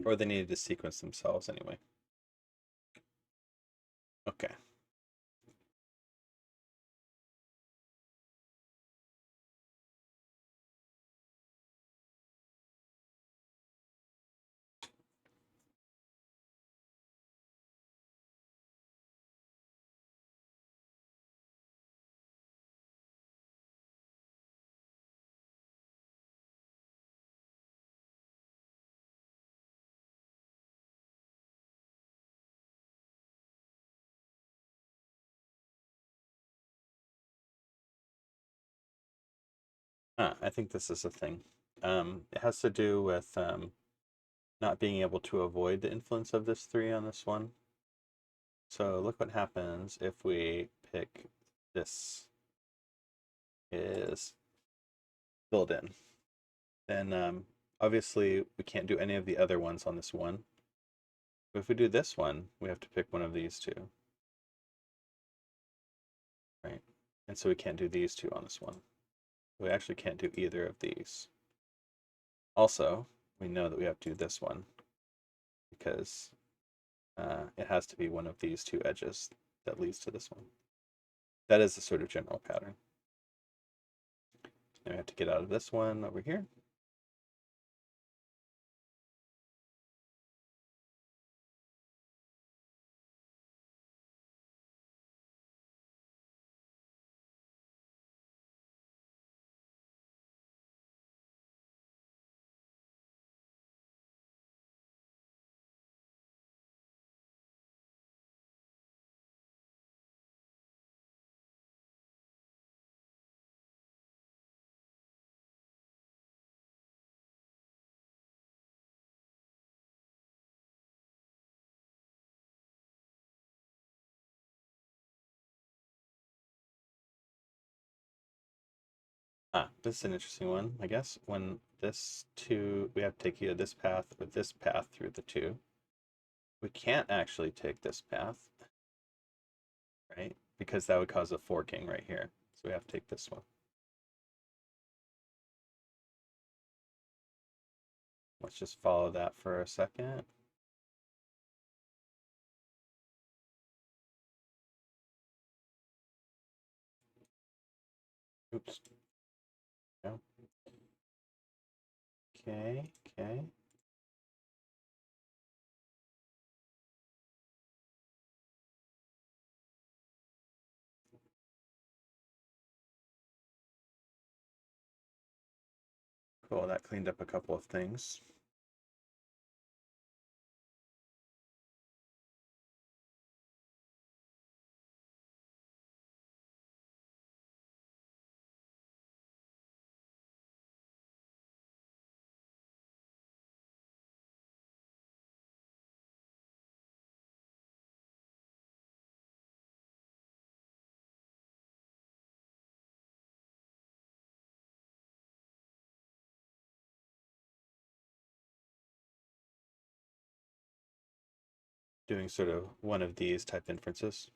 Or they needed to sequence themselves anyway. Okay. I think this is a thing. It has to do with not being able to avoid the influence of this 3 on this one. So look what happens if we pick this is filled in. Then obviously we can't do any of the other ones on this one. But if we do this one, we have to pick one of these two. Right? And so we can't do these two on this one. We actually can't do either of these. Also, we know that we have to do this one because it has to be one of these two edges that leads to this one. That is the sort of general pattern. Now we have to get out of this one over here. This is an interesting one, I guess. When this two, we have to take either this path or this path through the two. We can't actually take this path, right? Because that would cause a forking right here. So we have to take this one. Let's just follow that for a second. Oops. No. Okay, okay. Cool, that cleaned up a couple of things. Doing sort of one of these type inferences.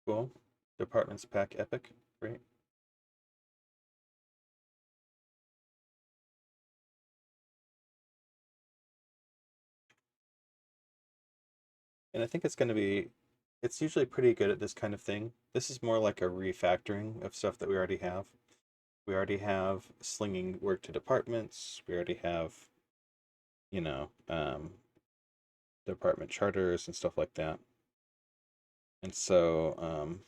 Cool. Departments pack epic. Great. And I think it's going to be, it's usually pretty good at this kind of thing. This is more like a refactoring of stuff that we already have. We already have slinging work to departments. We already have, you know, department charters and stuff like that. And so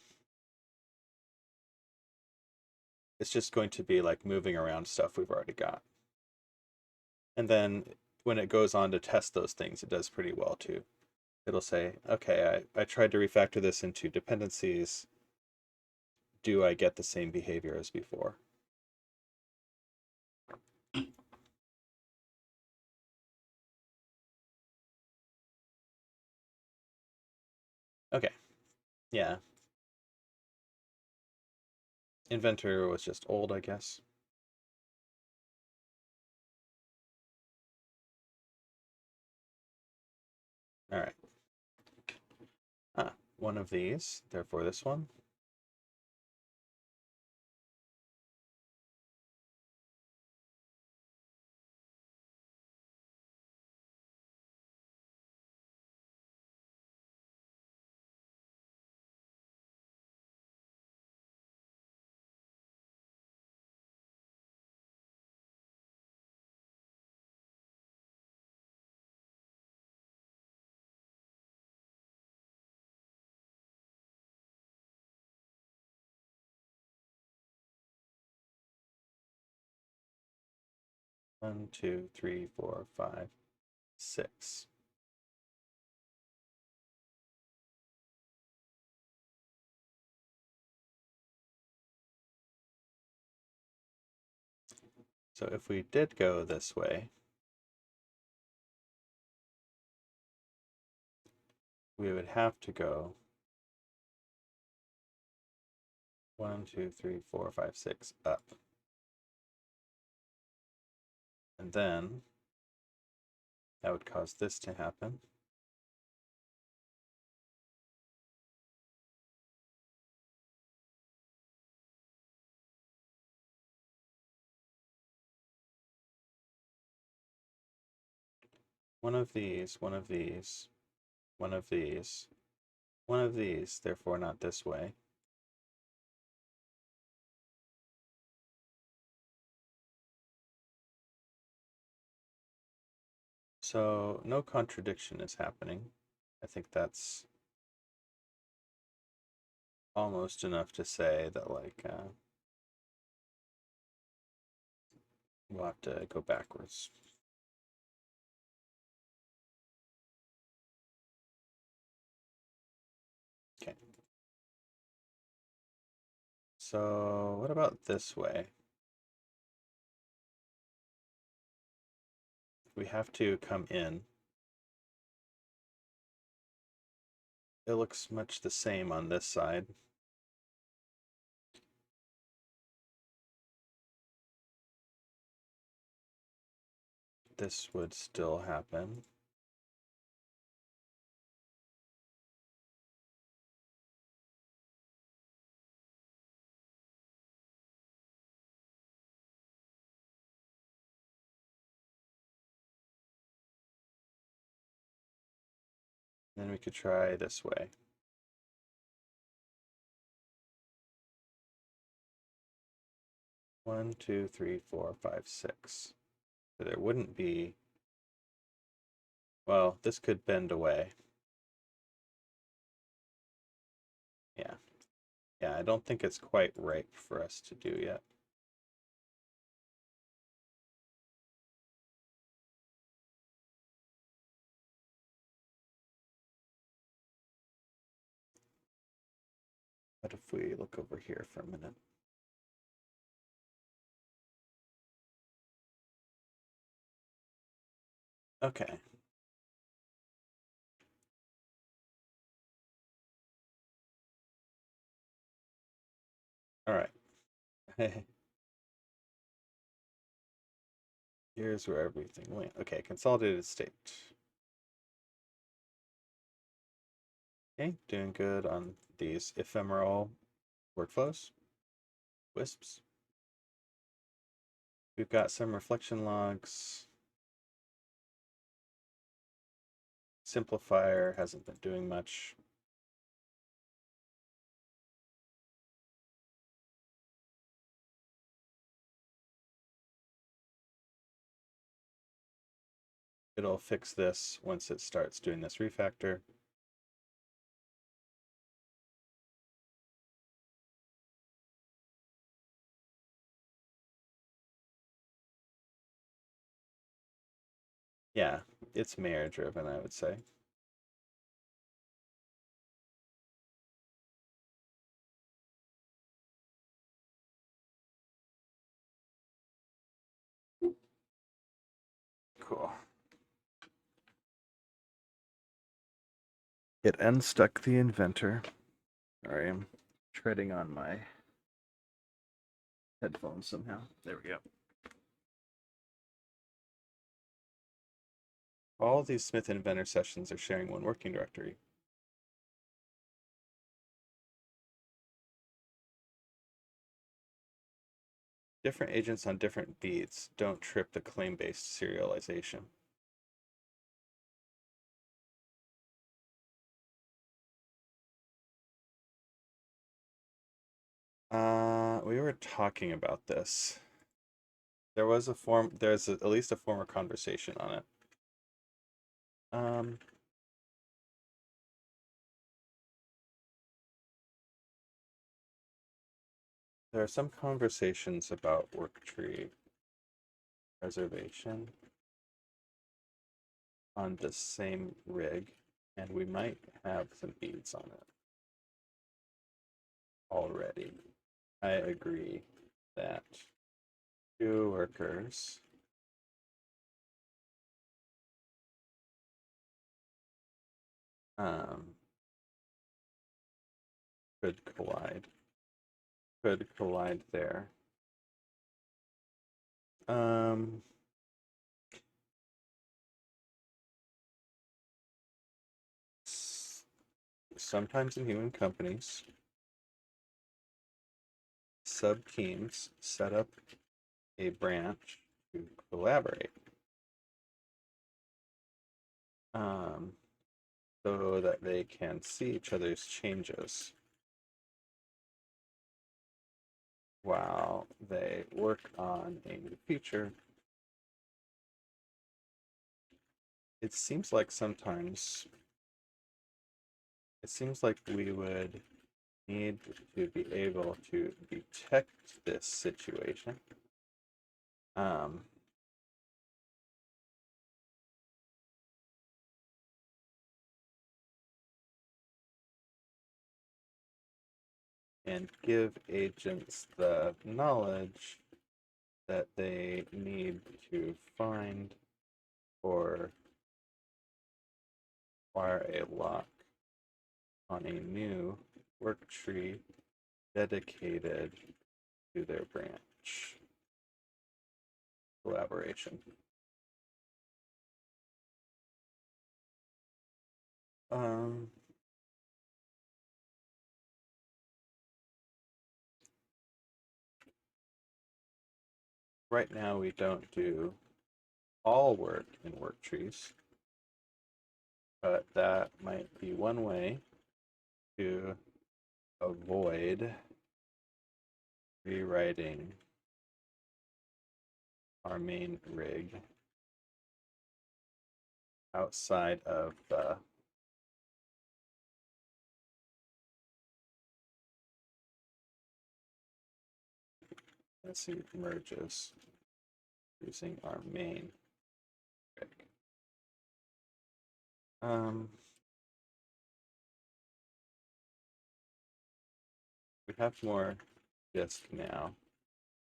it's just going to be like moving around stuff we've already got. And then when it goes on to test those things, it does pretty well too. It'll say, okay, I tried to refactor this into dependencies. Do I get the same behavior as before? Okay, yeah. Inventor was just old, I guess. All right. One of these, therefore this one. One, two, three, four, five, six. So if we did go this way, we would have to go 1, 2, 3, 4, 5, 6 up. And then that would cause this to happen. One of these, one of these, one of these, one of these, therefore not this way. So no contradiction is happening. I think that's almost enough to say that like we'll have to go backwards. Okay. So what about this way? We have to come in. It looks much the same on this side. This would still happen. Then we could try this way. One, two, three, four, five, six. So there wouldn't be, well, this could bend away. Yeah. Yeah, I don't think it's quite ripe for us to do yet. What if we look over here for a minute? Okay. All right. Here's where everything went. Okay, consolidated state. Okay, doing good on these ephemeral workflows, WISPs. We've got some reflection logs. Simplifier hasn't been doing much. It'll fix this once it starts doing this refactor. Yeah, it's Mayor driven, I would say. Cool. It unstuck the inventor. Sorry, I'm treading on my headphones somehow. There we go. All of these Smith Inventor sessions are sharing one working directory. Different agents on different beads don't trip the claim-based serialization. We were talking about this. There was a there's at least a former conversation on it. There are some conversations about worktree reservation on the same rig, and we might have some beads on it already. I agree that two workers um, could collide. Could collide there. Sometimes in human companies, sub-teams set up a branch to collaborate. So that they can see each other's changes while they work on a new feature. It seems like sometimes we would need to be able to detect this situation. and give agents the knowledge that they need to find or acquire a lock on a new work tree dedicated to their branch. Collaboration. Right now we don't do all work in work trees, but that might be one way to avoid rewriting our main rig outside of the merges using our main rig. We have more disk now,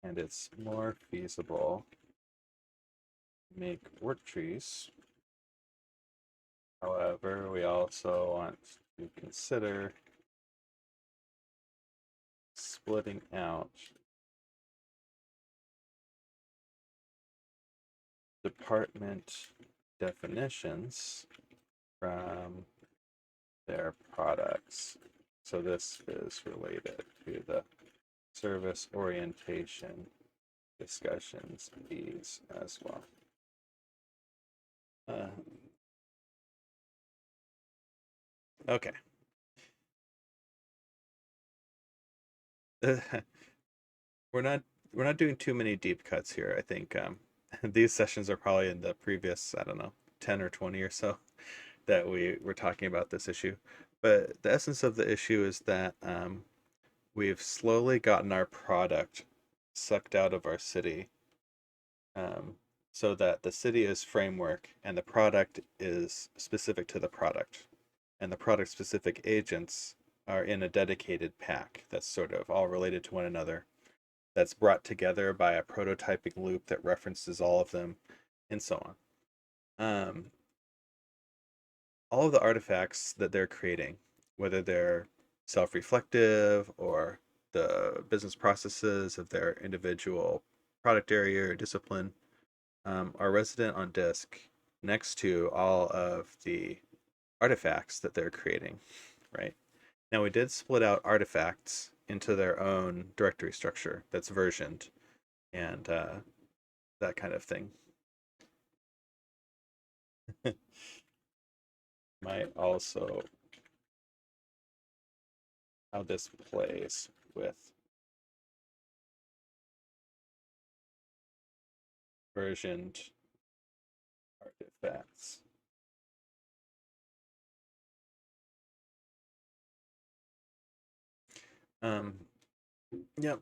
and it's more feasible to make work trees. However, we also want to consider splitting out department definitions from their products. So this is related to the service orientation discussions these as well. Okay. we're not doing too many deep cuts here. I think these sessions are probably in the previous, I don't know, 10 or 20 or so that we were talking about this issue. But the essence of the issue is that we've slowly gotten our product sucked out of our city, so that the city is framework and the product is specific to the product. And the product specific agents are in a dedicated pack that's sort of all related to one another, that's brought together by a prototyping loop that references all of them, and so on. All of the artifacts that they're creating, whether they're self-reflective or the business processes of their individual product area or discipline, are resident on disk next to all of the artifacts that they're creating, right? Now, we did split out artifacts into their own directory structure that's versioned and that kind of thing. Might also how this plays with versioned artifacts. Yep.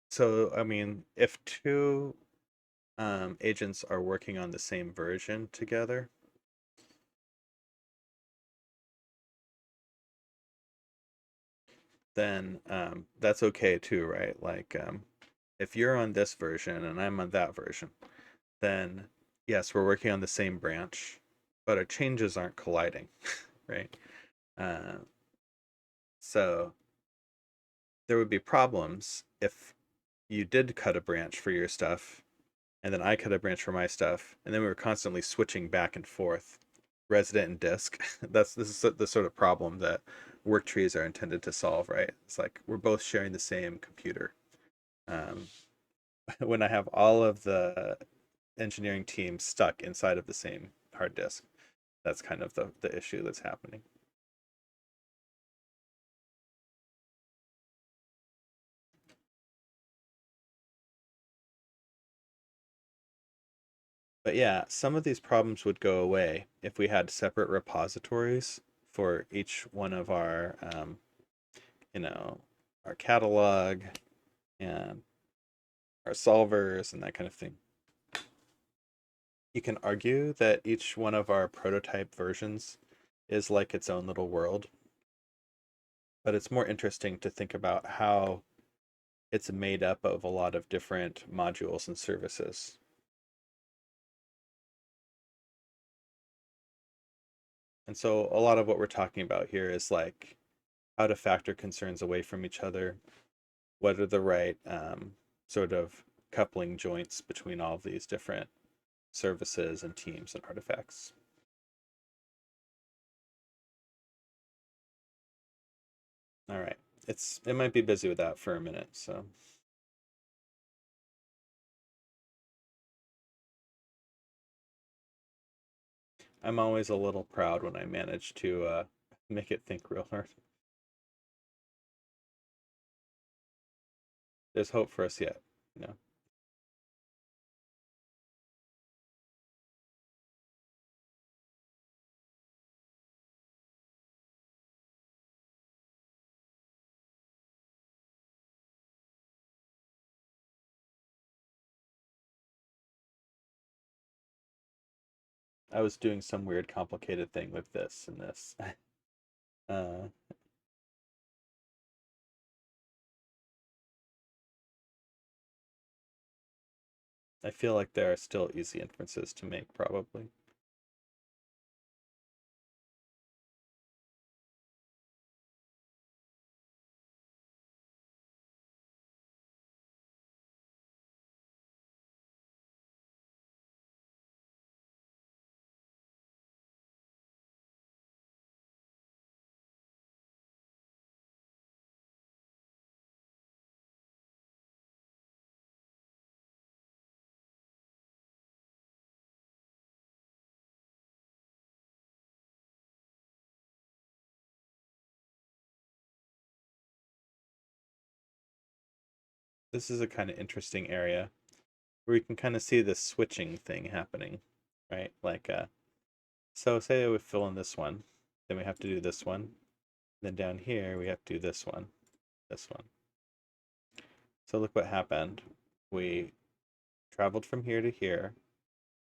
So, I mean, if two agents are working on the same version together, then that's okay too, right? Like, if you're on this version and I'm on that version, then yes, we're working on the same branch, but our changes aren't colliding, right? Uh, so there would be problems if you did cut a branch for your stuff and then I cut a branch for my stuff, and then we were constantly switching back and forth, resident and disk. This is the sort of problem that work trees are intended to solve, right? It's like we're both sharing the same computer. Um, when I have all of the engineering team stuck inside of the same hard disk, that's kind of the issue that's happening. But yeah, some of these problems would go away if we had separate repositories for each one of our, you know, our catalog and our solvers and that kind of thing. You can argue that each one of our prototype versions is like its own little world. but it's more interesting to think about how it's made up of a lot of different modules and services. And so a lot of what we're talking about here is like how to factor concerns away from each other, what are the right sort of coupling joints between all of these different services and teams and artifacts. All right. It might be busy with that for a minute, so I'm always a little proud when I manage to make it think real hard. There's hope for us yet, you know. I was doing some weird complicated thing with this and this. uh, I feel like there are still easy inferences to make, probably. This is a kind of interesting area where you can kind of see the switching thing happening, right? Like, so say we fill in this one, then we have to do this one. Then down here, we have to do this one, this one. So look what happened. We traveled from here to here,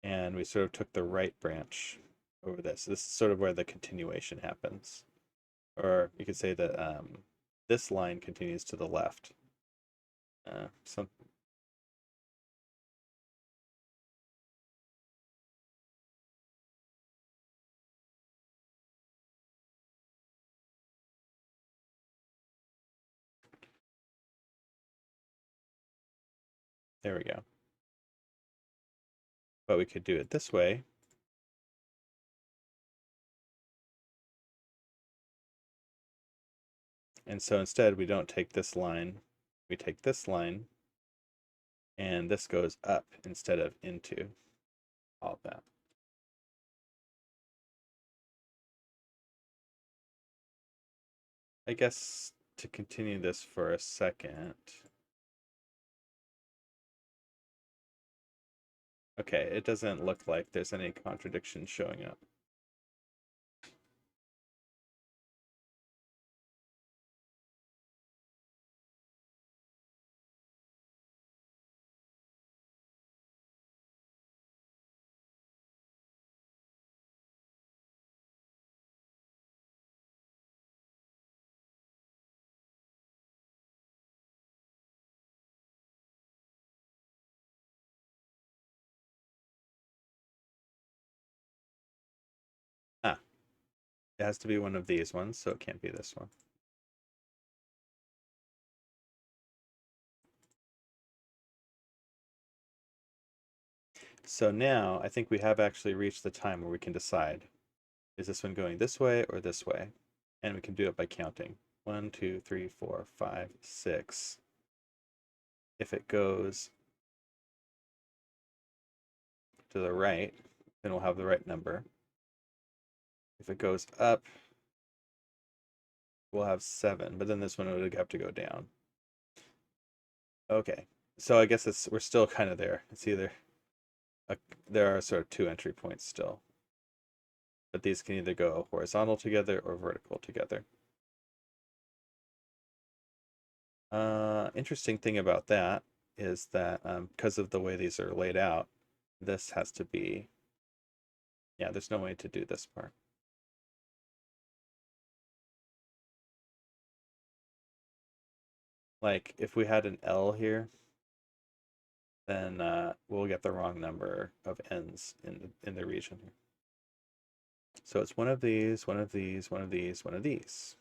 and we sort of took the right branch over this. This is sort of where the continuation happens. Or you could say that this line continues to the left. Some There we go. But we could do it this way. And so instead, we don't take this line, we take this line, and this goes up instead of into all of that. I guess to continue this for a second. Okay, it doesn't look like there's any contradiction showing up. Ah, it has to be one of these ones, so it can't be this one. So now I think we have actually reached the time where we can decide, is this one going this way or this way? And we can do it by counting. 1, 2, 3, 4, 5, 6. If it goes to the right, then we'll have the right number. If it goes up, we'll have 7, but then this one would have to go down. Okay, so I guess we're still kind of there. It's either there are sort of 2 entry points still, but these can either go horizontal together or vertical together. Interesting thing about that is that because of the way these are laid out, this has to be, yeah, there's no way to do this part. Like if we had an L here, then we'll get the wrong number of ends in the region here. So it's one of these, one of these, one of these, one of these.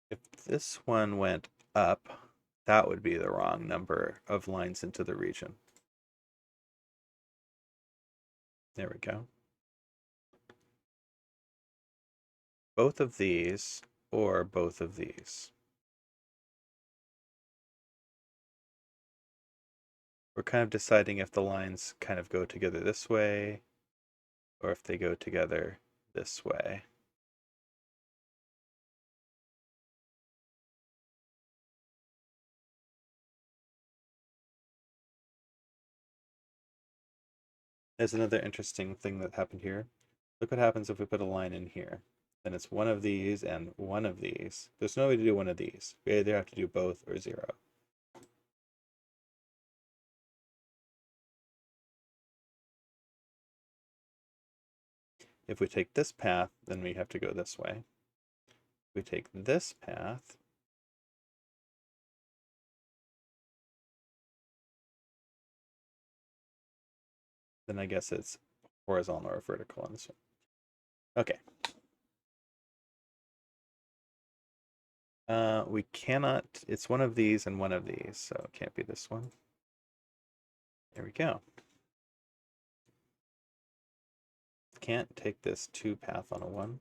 If this one went up, that would be the wrong number of lines into the region. There we go. Both of these or both of these. We're kind of deciding if the lines kind of go together this way or if they go together this way. There's another interesting thing that happened here. Look what happens if we put a line in here. Then it's one of these and one of these. There's no way to do one of these. We either have to do both or zero. If we take this path, then we have to go this way. If we take this path, then I guess it's horizontal or vertical on this one. Okay. We cannot, it's one of these and one of these, so it can't be this one. There we go. Can't take this 2 path on a 1.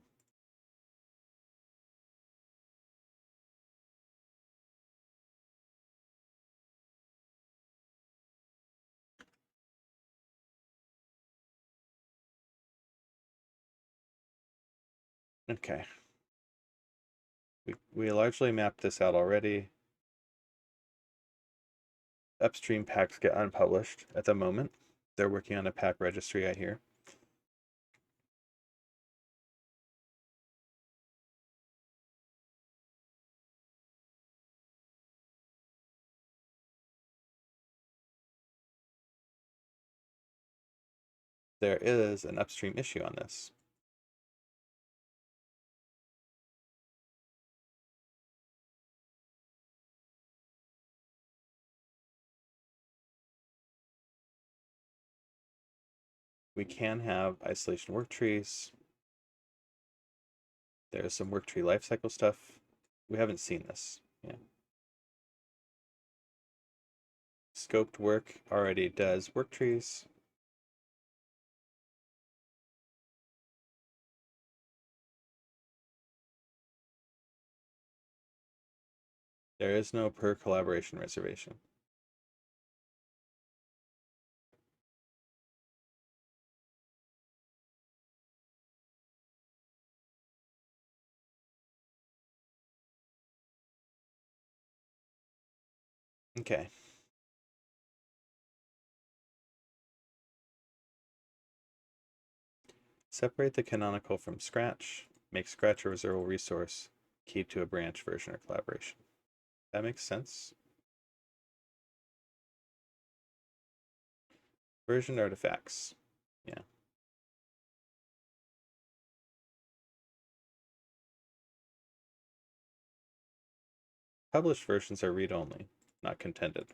Okay. We largely mapped this out already. Upstream packs get unpublished at the moment. They're working on a pack registry, I hear. There is an upstream issue on this. We can have isolation work trees. There's some work tree lifecycle stuff. We haven't seen this. Yeah. Scoped work already does work trees. There is no per collaboration reservation. Okay. Separate the canonical from Scratch. Make Scratch a reservable resource. Keep to a branch version or collaboration. That makes sense. Version artifacts. Yeah. Published versions are read-only, not contended.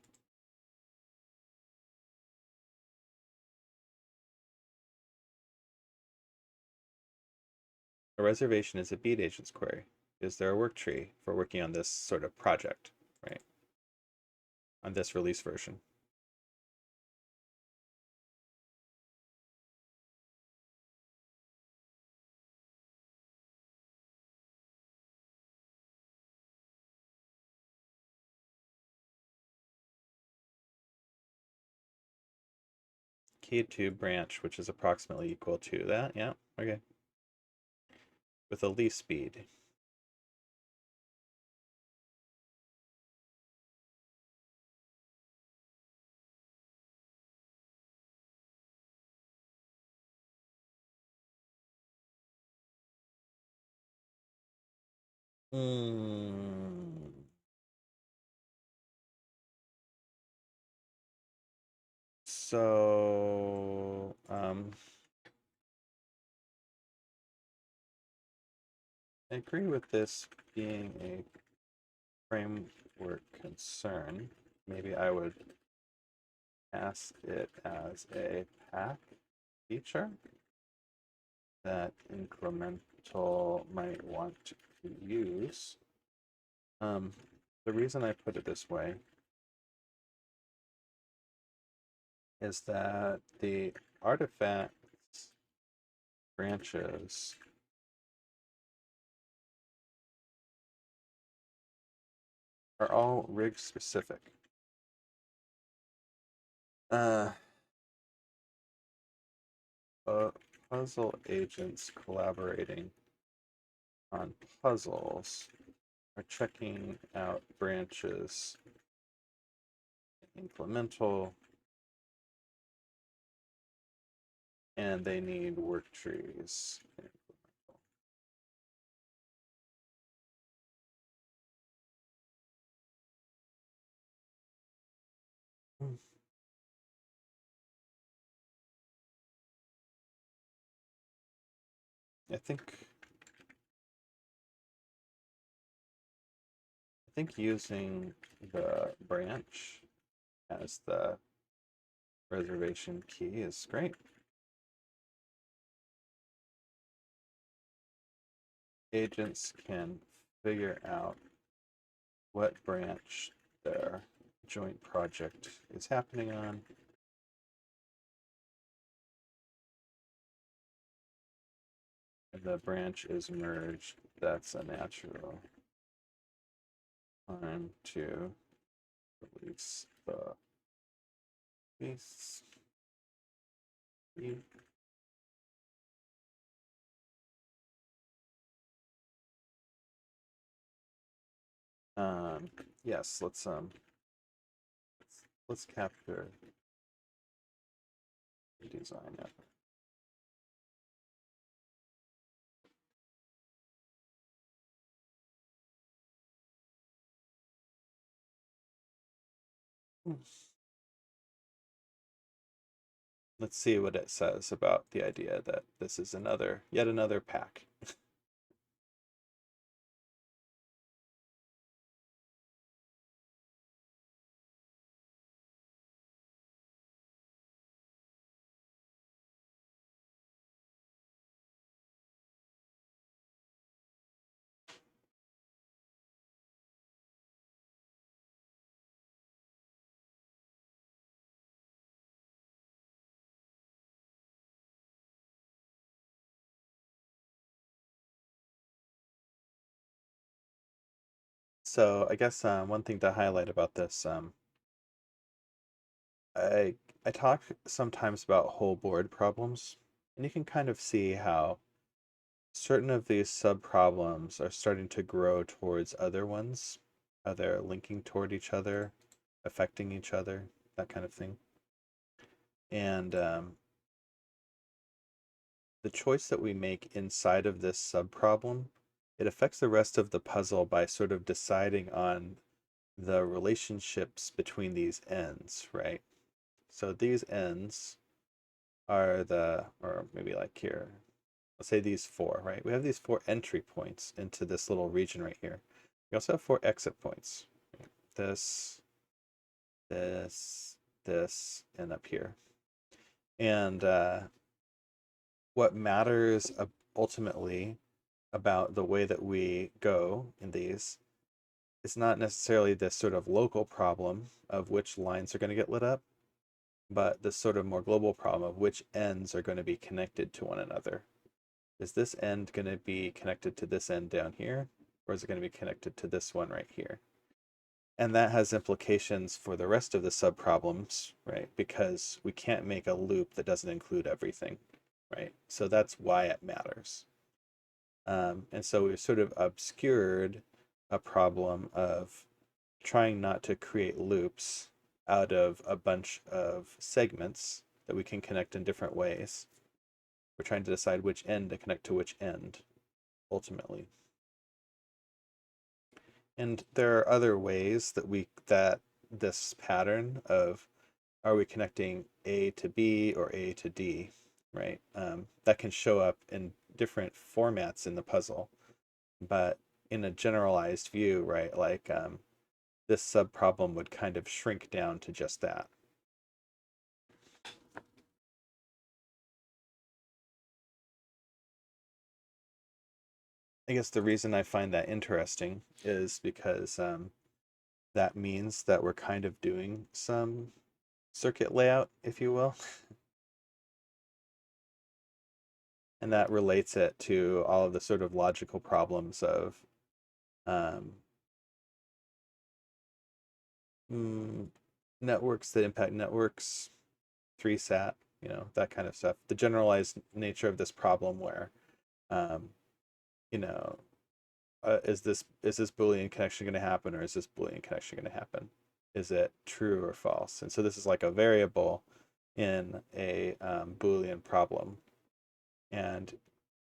A reservation is a beat agents query. Is there a work tree for working on this sort of project, right? On this release version. Key to branch, which is approximately equal to that. Yeah, okay. With a leaf speed. Hmm. So, I agree with this being a framework concern. Maybe I would ask it as a pack feature that incremental might want to use. The reason I put it this way is that the artifacts branches are all rig specific. Puzzle agents collaborating on puzzles are checking out branches implemental, and they need work trees. I think using the branch as the reservation key is great. Agents can figure out what branch their joint project is happening on. If the branch is merged, that's a natural time to release the piece. Yes, let's capture the design effort. Let's see what it says about the idea that this is yet another pack. So I guess one thing to highlight about this, I I talk sometimes about whole board problems, and you can kind of see how certain of these sub problems are starting to grow towards other ones. They're linking toward each other, affecting each other, that kind of thing. And the choice that we make inside of this sub problem, it affects the rest of the puzzle by sort of deciding on the relationships between these ends, right? So these ends are or maybe like here, let's say these four, right? We have these four entry points into this little region right here. We also have four exit points. This, this, and up here. And what matters ultimately about the way that we go in these is not necessarily this sort of local problem of which lines are going to get lit up, but this sort of more global problem of which ends are going to be connected to one another. Is this end going to be connected to this end down here, or is it going to be connected to this one right here? And that has implications for the rest of the subproblems, right? Because we can't make a loop that doesn't include everything, right? So that's why it matters. And so we've sort of obscured a problem of trying not to create loops out of a bunch of segments that we can connect in different ways. We're trying to decide which end to connect to which end, ultimately. And there are other ways that this pattern of are we connecting A to B or A to D, right? That can show up in different formats in the puzzle, but in a generalized view, right? Like this subproblem would kind of shrink down to just that. I guess the reason I find that interesting is because that means that we're kind of doing some circuit layout, if you will. And that relates it to all of the sort of logical problems of um, mm, networks that impact networks, 3SAT, that kind of stuff. The generalized nature of this problem where, um, you know, is this Boolean connection going to happen, or is this Boolean connection going to happen? Is it true or false? And so this is like a variable in a Boolean problem. And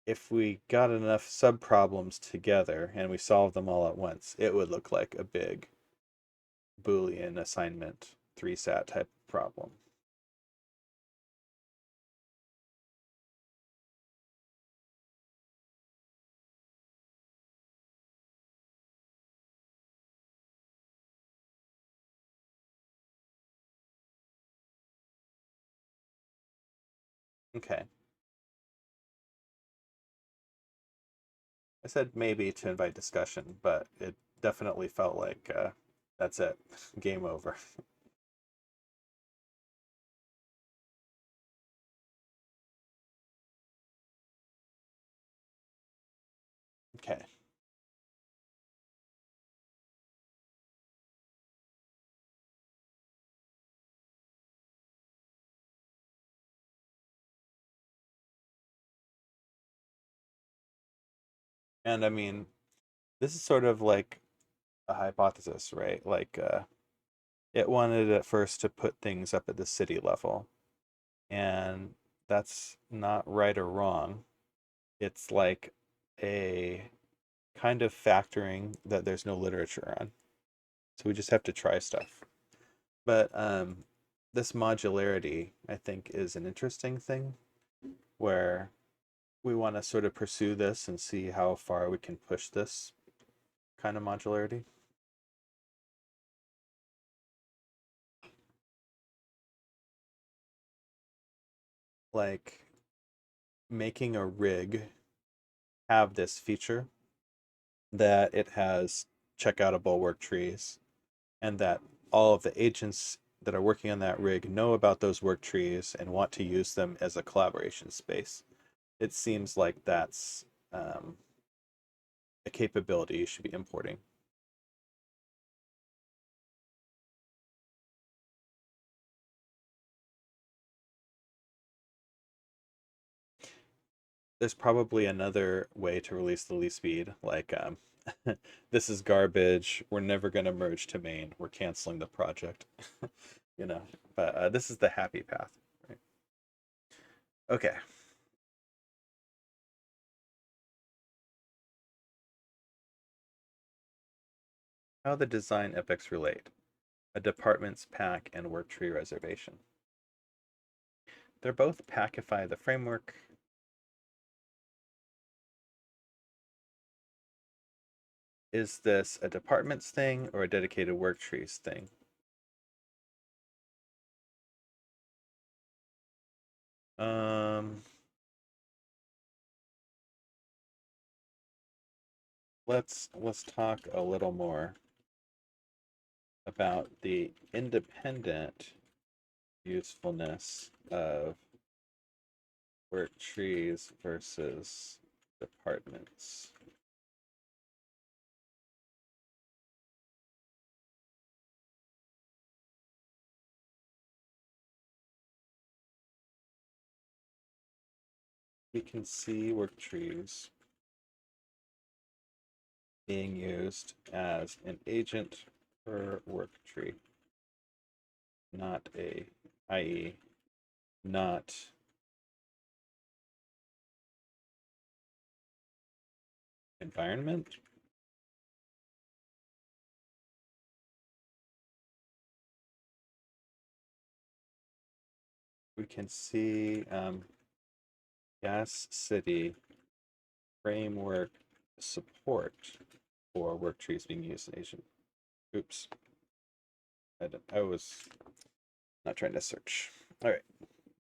if we got enough subproblems together and we solved them all at once, it would look like a big Boolean assignment 3SAT type problem. Okay. I said maybe to invite discussion, but it definitely felt like that's it. Game over. Okay. And I mean, this is sort of like a hypothesis, right? Like it wanted at first to put things up at the city level, and that's not right or wrong. It's like a kind of factoring that there's no literature on. So we just have to try stuff. But this modularity, I think, is an interesting thing where we want to sort of pursue this and see how far we can push this kind of modularity. Like making a rig have this feature that it has checkoutable work trees, and that all of the agents that are working on that rig know about those work trees and want to use them as a collaboration space. It seems like that's a capability you should be importing. There's probably another way to release the least speed, like this is garbage. We're never going to merge to main. We're canceling the project. you know, but this is the happy path. Right? Okay. How the design epics relate. A department's pack and work tree reservation. They're both packify the framework. Is this a department's thing or a dedicated work trees thing? Um, let's talk a little more about the independent usefulness of work trees versus departments. We can see work trees being used as an agent for work tree, not a, i.e., not environment. we can see Gas City framework support for work trees being used in Asian. Oops. I was not trying to search. All right.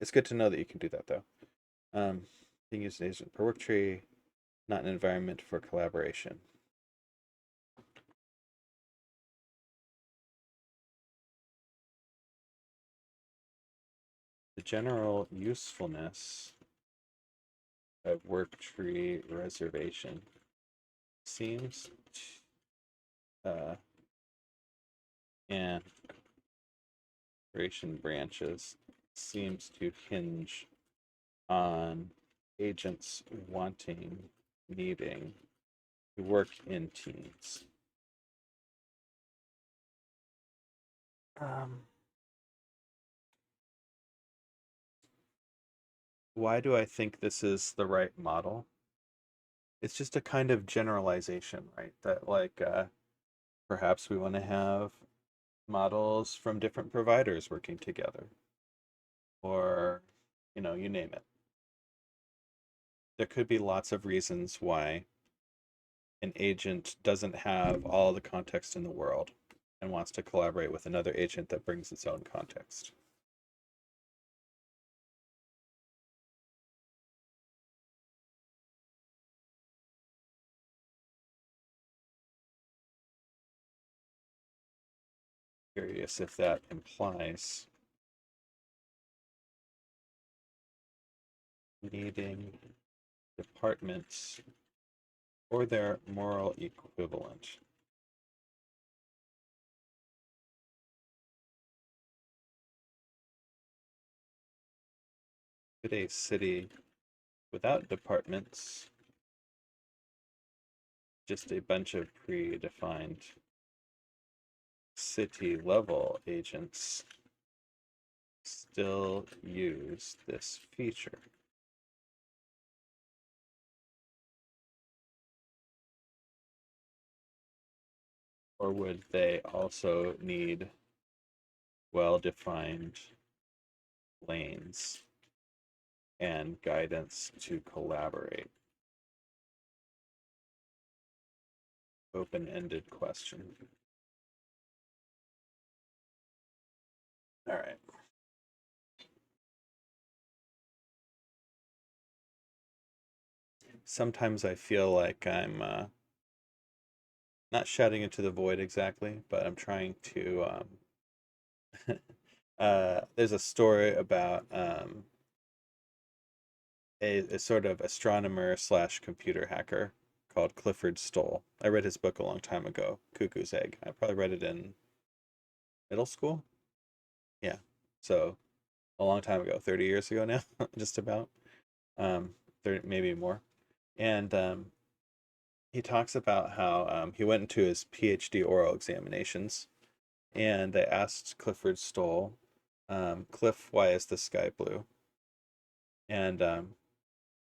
It's good to know that you can do that though. Being used in Asian per work tree, not an environment for collaboration. The general usefulness of work tree reservation seems and operation branches seems to hinge on agents needing to work in teams. Why do I think this is the right model? It's just a kind of generalization, right? That like perhaps we want to have models from different providers working together, or you name it. There could be lots of reasons why an agent doesn't have all the context in the world and wants to collaborate with another agent that brings its own context. Curious if that implies needing departments or their moral equivalent. Could a city without departments, just a bunch of predefined city level agents, still use this feature? Or would they also need well-defined lanes and guidance to collaborate? Open-ended question. All right. Sometimes I feel like I'm not shouting into the void exactly, but I'm trying to. There's a story about a sort of astronomer slash computer hacker called Clifford Stoll. I read his book a long time ago, Cuckoo's Egg. I probably read it in middle school. Yeah, so a long time ago, 30 years ago now, just about. 30, maybe more. And he talks about how he went into his PhD oral examinations, and they asked Clifford Stoll, Cliff, why is the sky blue? And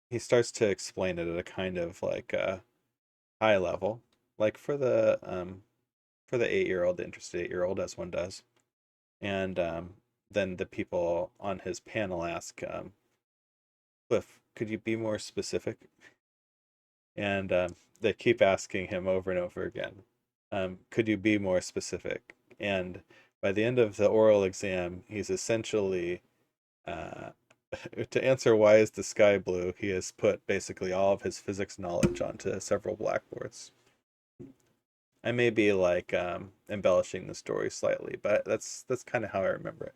he starts to explain it at a kind of like high level, like for the 8 year old, the interested 8 year old, as one does. And then the people on his panel ask, Cliff, could you be more specific? And they keep asking him over and over again, could you be more specific? And by the end of the oral exam, he's essentially uh, to answer why is the sky blue, he has put basically all of his physics knowledge onto several blackboards. I may be like embellishing the story slightly, but that's kind of how I remember it.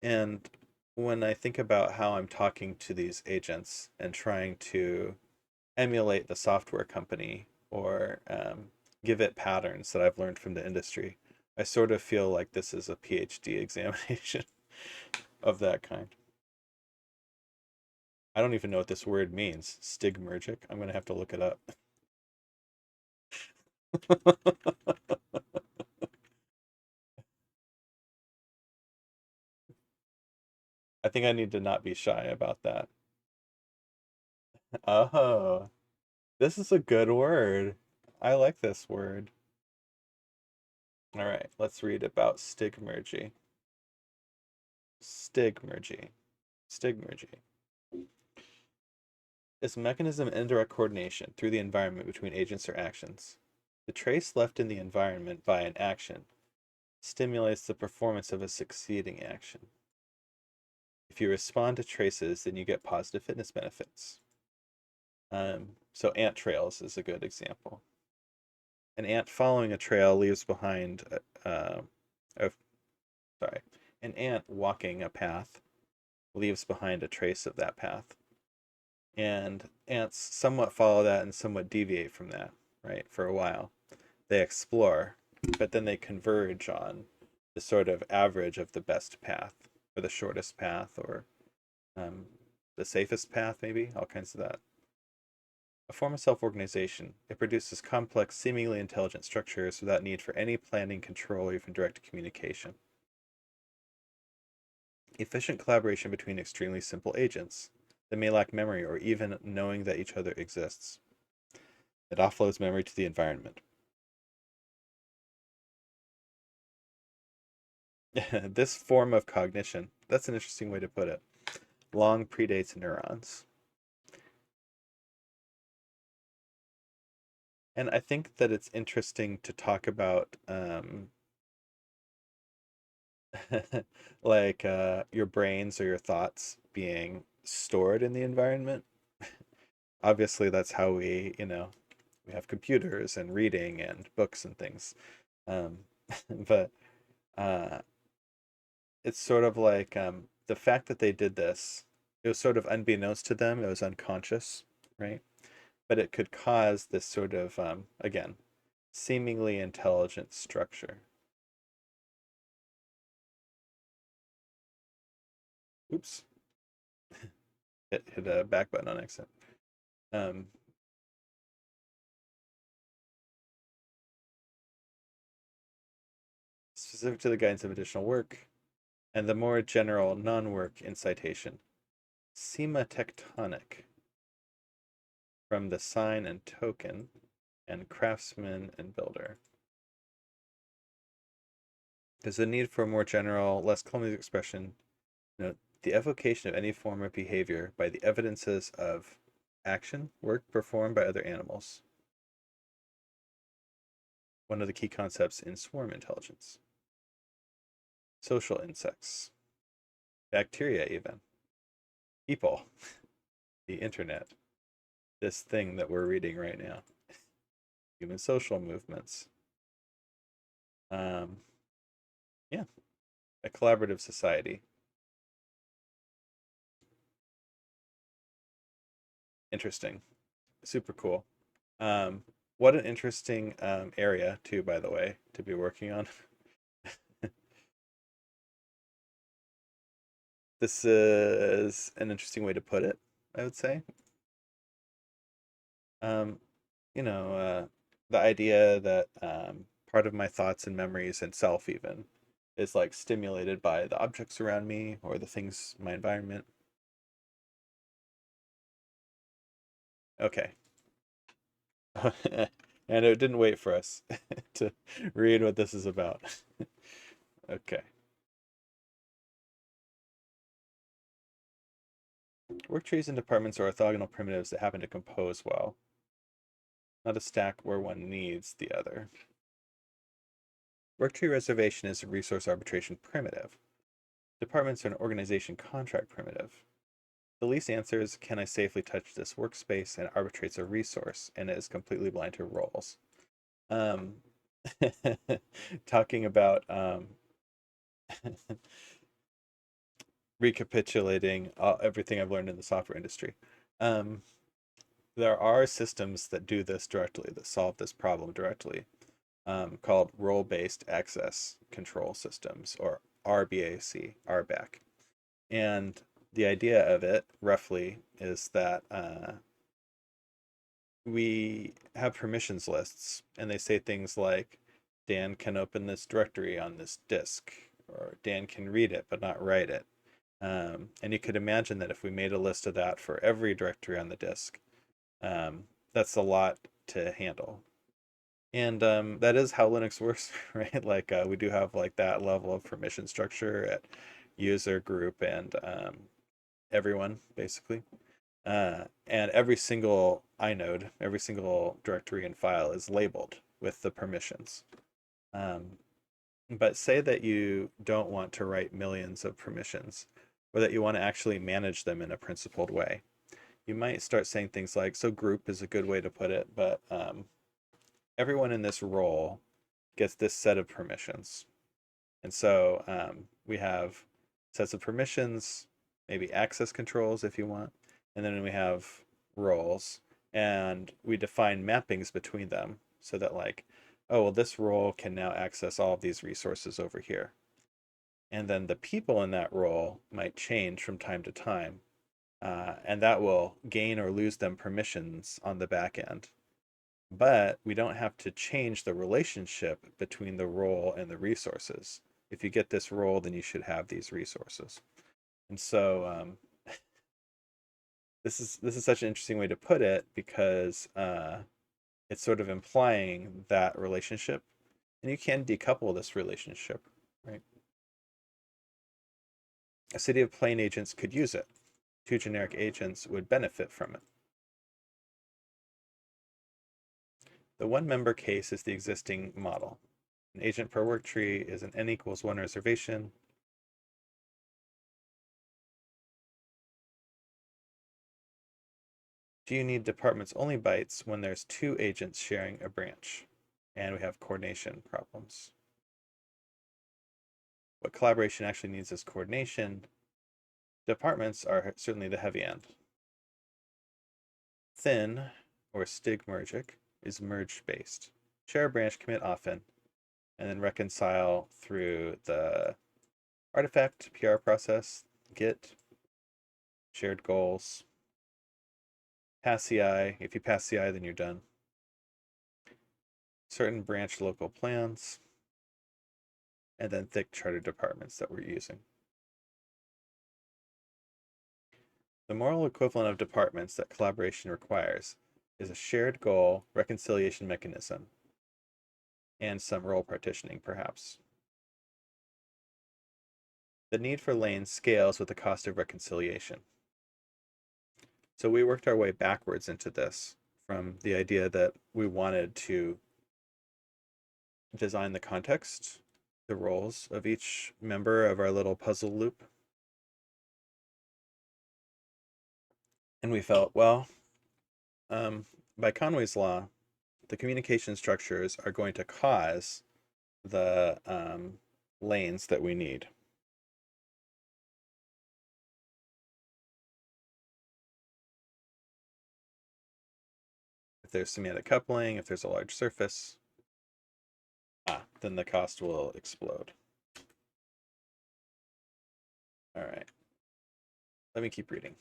And when I think about how I'm talking to these agents and trying to emulate the software company or give it patterns that I've learned from the industry, I sort of feel like this is a PhD examination of that kind. I don't even know what this word means. Stigmergic. I'm gonna have to look it up. I think I need to not be shy about that. Oh, this is a good word. I like this word. All right, let's read about stigmergy. Stigmergy. Stigmergic is a mechanism of indirect coordination through the environment between agents or actions. The trace left in the environment by an action stimulates the performance of a succeeding action. If you respond to traces, then you get positive fitness benefits. So ant trails is a good example. An ant following a trail leaves behind, a, sorry, an ant walking a path leaves behind a trace of that path. And ants somewhat follow that and somewhat deviate from that, right, for a while. They explore, but then they converge on the sort of average of the best path, or the shortest path, or the safest path, maybe, all kinds of that. A form of self-organization, it produces complex, seemingly intelligent structures without need for any planning, control, or even direct communication. Efficient collaboration between extremely simple agents that may lack memory or even knowing that each other exists. It offloads memory to the environment. This form of cognition, that's an interesting way to put it, long predates neurons. And I think that it's interesting to talk about like your brains or your thoughts being stored in the environment. Obviously, that's how we have computers and reading and books and things. Um, but uh, it's sort of like the fact that they did this, it was sort of unbeknownst to them, it was unconscious, right? But it could cause this sort of, again, seemingly intelligent structure. Oops, hit a back button on accident. Um, Specific to the guidance of additional work, and the more general non-work incitation. Sematectonic from the sign and token, and craftsman and builder. There's a need for a more general, less clumsy expression. The evocation of any form of behavior by the evidences of action, work performed by other animals. One of the key concepts in swarm intelligence. Social insects, bacteria, even people, the internet, this thing that we're reading right now, human social movements. Um, yeah, a collaborative society. Interesting, super cool. Um, what an interesting area too, by the way, to be working on. This is an interesting way to put it, I would say. Um, the idea that part of my thoughts and memories and self even is like stimulated by the objects around me or the things in my environment. Okay. And it didn't wait for us to read what this is about. Okay. Work trees and departments are orthogonal primitives that happen to compose well, not a stack where one needs the other. Worktree reservation is a resource arbitration primitive. Departments are an organization contract primitive. The lease answers, can I safely touch this workspace, and arbitrates a resource, and it is completely blind to roles. Um, talking about recapitulating everything I've learned in the software industry. Um, there are systems that do this directly, that solve this problem directly, called role-based access control systems, or RBAC, RBAC. And the idea of it, roughly, is that we have permissions lists, and they say things like, Dan can open this directory on this disk, or Dan can read it but not write it. And you could imagine that if we made a list of that for every directory on the disk, that's a lot to handle. And that is how Linux works, right? Like we do have like that level of permission structure at user group and everyone, basically. And every single inode, every single directory and file is labeled with the permissions. But say that you don't want to write millions of permissions, or that you want to actually manage them in a principled way. You might start saying things like, so group is a good way to put it, but everyone in this role gets this set of permissions. And so we have sets of permissions, maybe access controls if you want, and then we have roles, and we define mappings between them so that like, oh, well, this role can now access all of these resources over here. And then the people in that role might change from time to time, and that will gain or lose them permissions on the back end. But we don't have to change the relationship between the role and the resources. If you get this role, then you should have these resources. And so this is such an interesting way to put it because it's sort of implying that relationship, and you can decouple this relationship, right? A city of plain agents could use it. Two generic agents would benefit from it. The one member case is the existing model. An agent per work tree is an n equals 1 reservation. Do you need departments only bytes when there's two agents sharing a branch? And we have coordination problems. What collaboration actually needs is coordination. Departments are certainly the heavy end. Thin, or Stigmergic, is merge-based. Share a branch, commit often, and then reconcile through the artifact PR process, Git, shared goals, pass CI. If you pass CI, then you're done. Certain branch local plans, and then thick charter departments that we're using. The moral equivalent of departments that collaboration requires is a shared goal reconciliation mechanism and some role partitioning, perhaps. The need for lanes scales with the cost of reconciliation. So we worked our way backwards into this from the idea that we wanted to design the context, the roles of each member of our little puzzle loop. And we felt, well, by Conway's law, the communication structures are going to cause the lanes that we need. If there's semantic coupling, if there's a large surface, then the cost will explode. All right. Let me keep reading.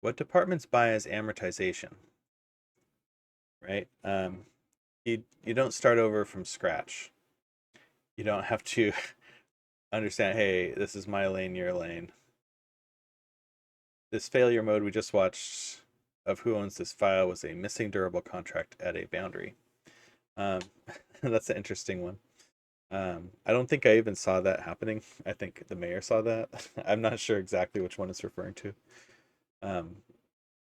What departments buy is amortization, right? You don't start over from scratch. You don't have to understand, hey, this is my lane, your lane. This failure mode we just watched of who owns this file was a missing durable contract at a boundary. That's an interesting one. I don't think I even saw that happening. I think the mayor saw that. I'm not sure exactly which one it's referring to.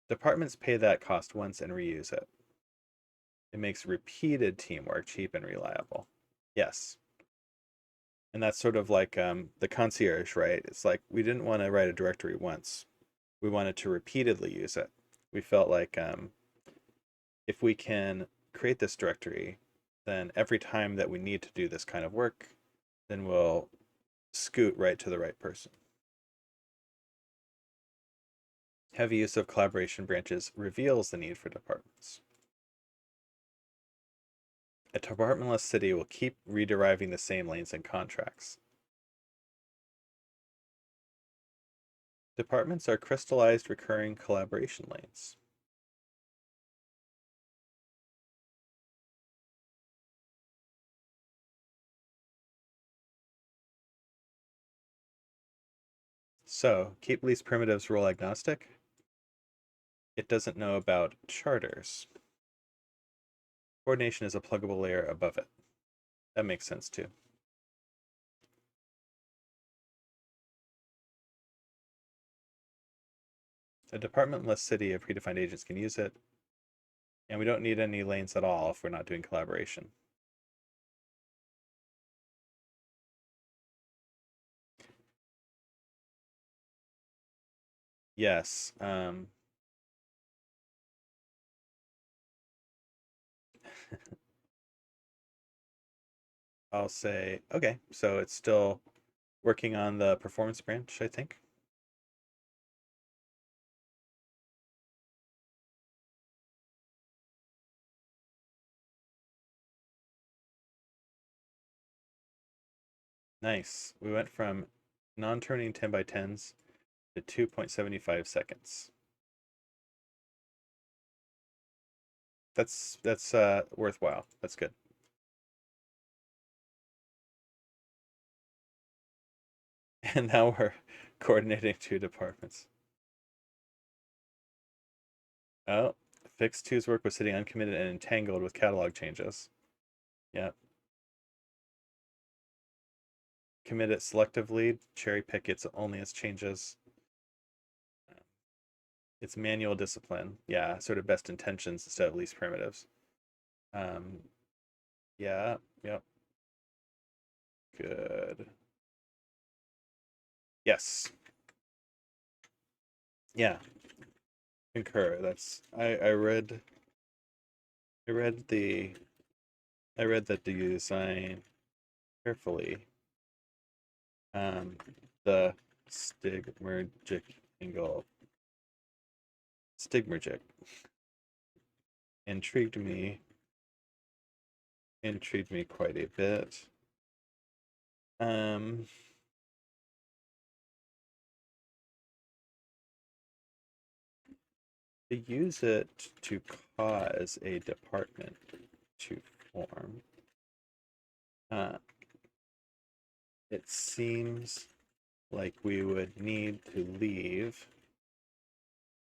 Departments pay that cost once and reuse it. It makes repeated teamwork cheap and reliable. Yes. And that's sort of like the concierge, right? It's like we didn't want to write a directory once. We wanted to repeatedly use it. We felt like if we can create this directory, then every time that we need to do this kind of work, then we'll scoot right to the right person. Heavy use of collaboration branches reveals the need for departments. A departmentless city will keep rederiving the same lanes and contracts. Departments are crystallized recurring collaboration lanes. So, keep least primitives role agnostic. It doesn't know about charters. Coordination is a pluggable layer above it. That makes sense too. A departmentless city of predefined agents can use it. And we don't need any lanes at all if we're not doing collaboration. Yes. I'll say, okay, so it's still working on the performance branch, I think. Nice. We went from non-turning 10 by 10s to 2.75 seconds. That's worthwhile. That's good. And now we're coordinating two departments. Oh, fix two's work was sitting uncommitted and entangled with catalog changes. Yep. Commit it selectively, cherry pick its only its changes. It's manual discipline. Yeah, sort of best intentions instead of least primitives. Um, yeah, yep. Good. Yes. Yeah. Concur. That's I read the I read that the design carefully. The Stigmergic angle. Stigmergic intrigued me quite a bit. Um, to use it to cause a department to form, it seems like we would need to leave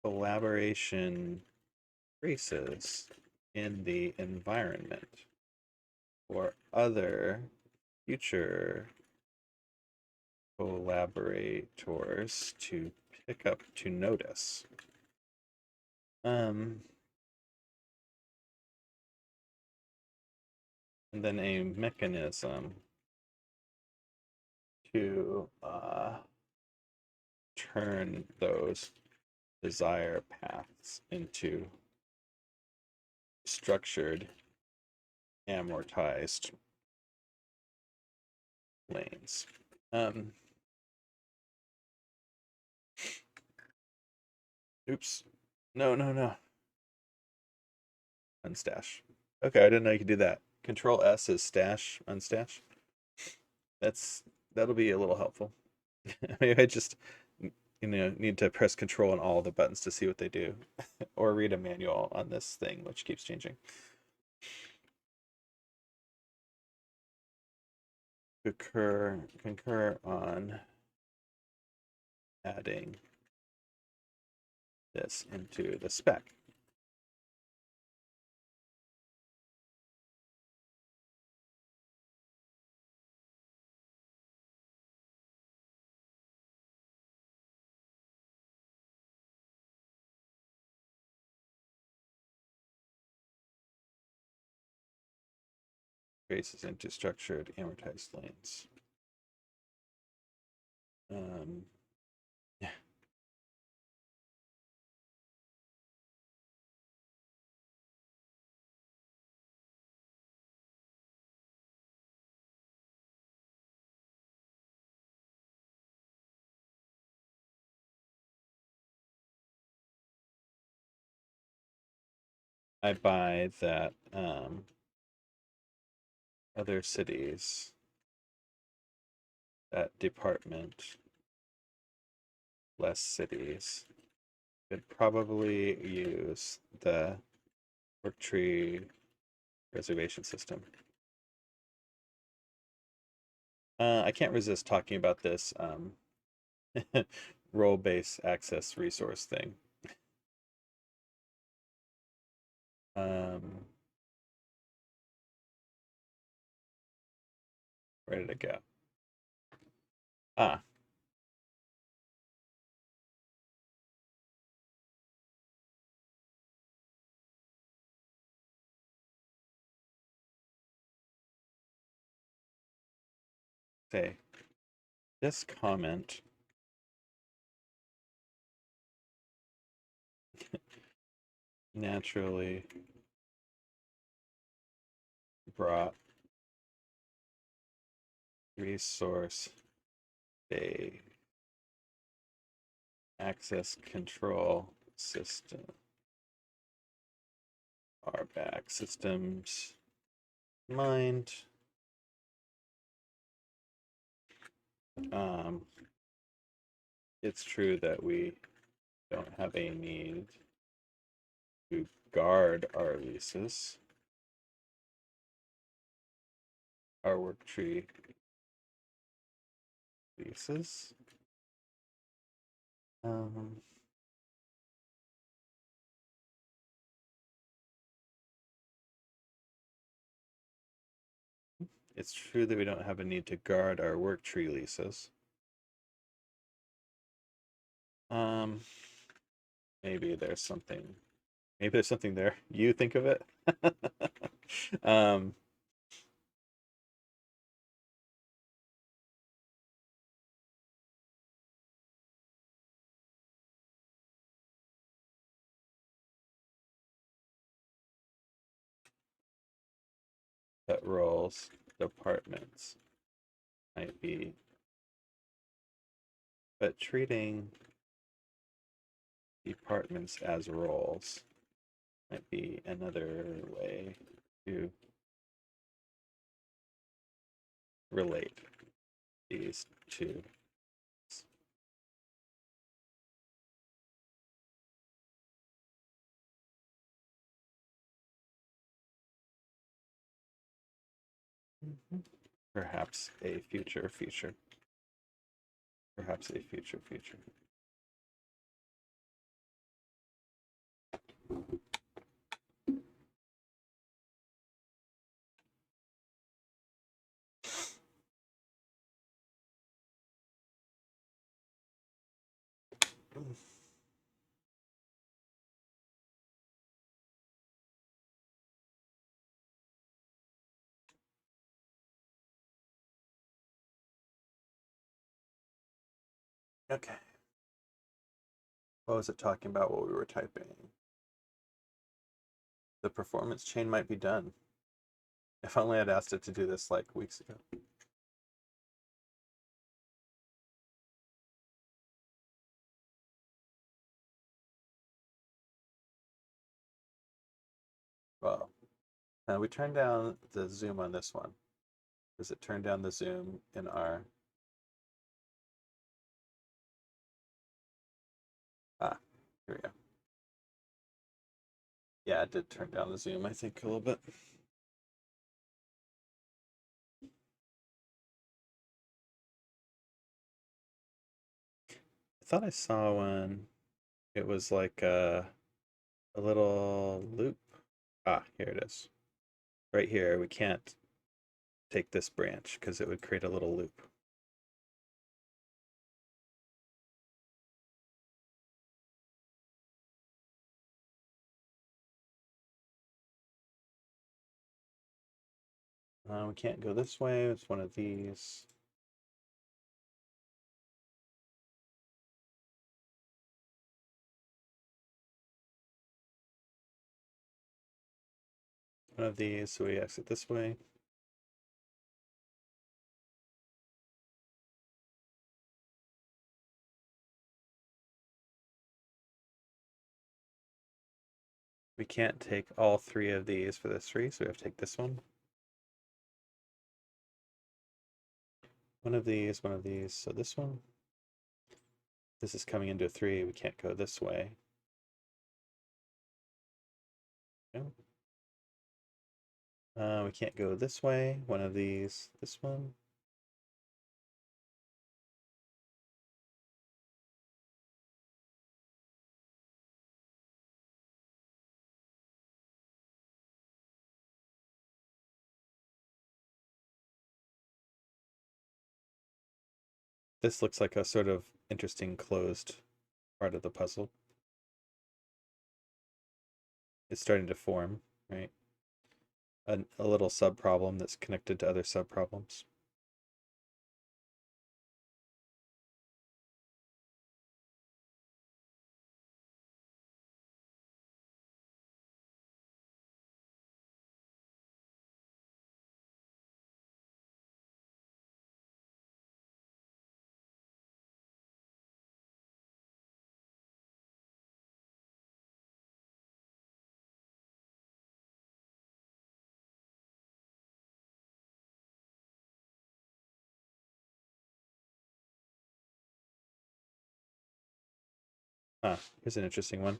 collaboration traces in the environment for other future collaborators to pick up to notice. And then a mechanism to turn those desire paths into structured, amortized lanes. Oops. No, no, no. Unstash. Okay, I didn't know you could do that. Control S is stash, unstash. That'll be a little helpful. Maybe I just need to press control on all the buttons to see what they do, or read a manual on this thing which keeps changing. Concur on adding this into the spec. Traces into structured amortized lanes. Yeah. I buy that other cities, that department, less cities, could probably use the worktree reservation system. I can't resist talking about this role-based access resource thing. Where did it go? Ah, say this comment naturally brought resource a access control system RBAC systems mind. It's true that we don't have a need to guard our leases, our worktree leases. It's true that we don't have a need to guard our worktree leases. Maybe there's something. Maybe there's something there. You think of it. um, that roles departments might be, but treating departments as roles might be another way to relate these two. Perhaps a future feature. Perhaps a future feature. Okay. What was it talking about what we were typing? The performance chain might be done. If only I'd asked it to do this like weeks ago. Well, we turned down the zoom on this one. Does it turn down the zoom in our... Ah, here we go. Yeah, it did turn down the zoom, I think, a little bit. I thought I saw one. It was like a little loop. Ah, here it is. Right here, we can't take this branch because it would create a little loop. We can't go this way. It's one of these. One of these, so we exit this way. We can't take all three of these for this tree, so we have to take this one. One of these, so this one. This is coming into a 3, we can't go this way. No. We can't go this way, one of these, this one. This looks like a sort of interesting closed part of the puzzle. It's starting to form, right? A little sub-problem that's connected to other sub-problems. Here's an interesting one.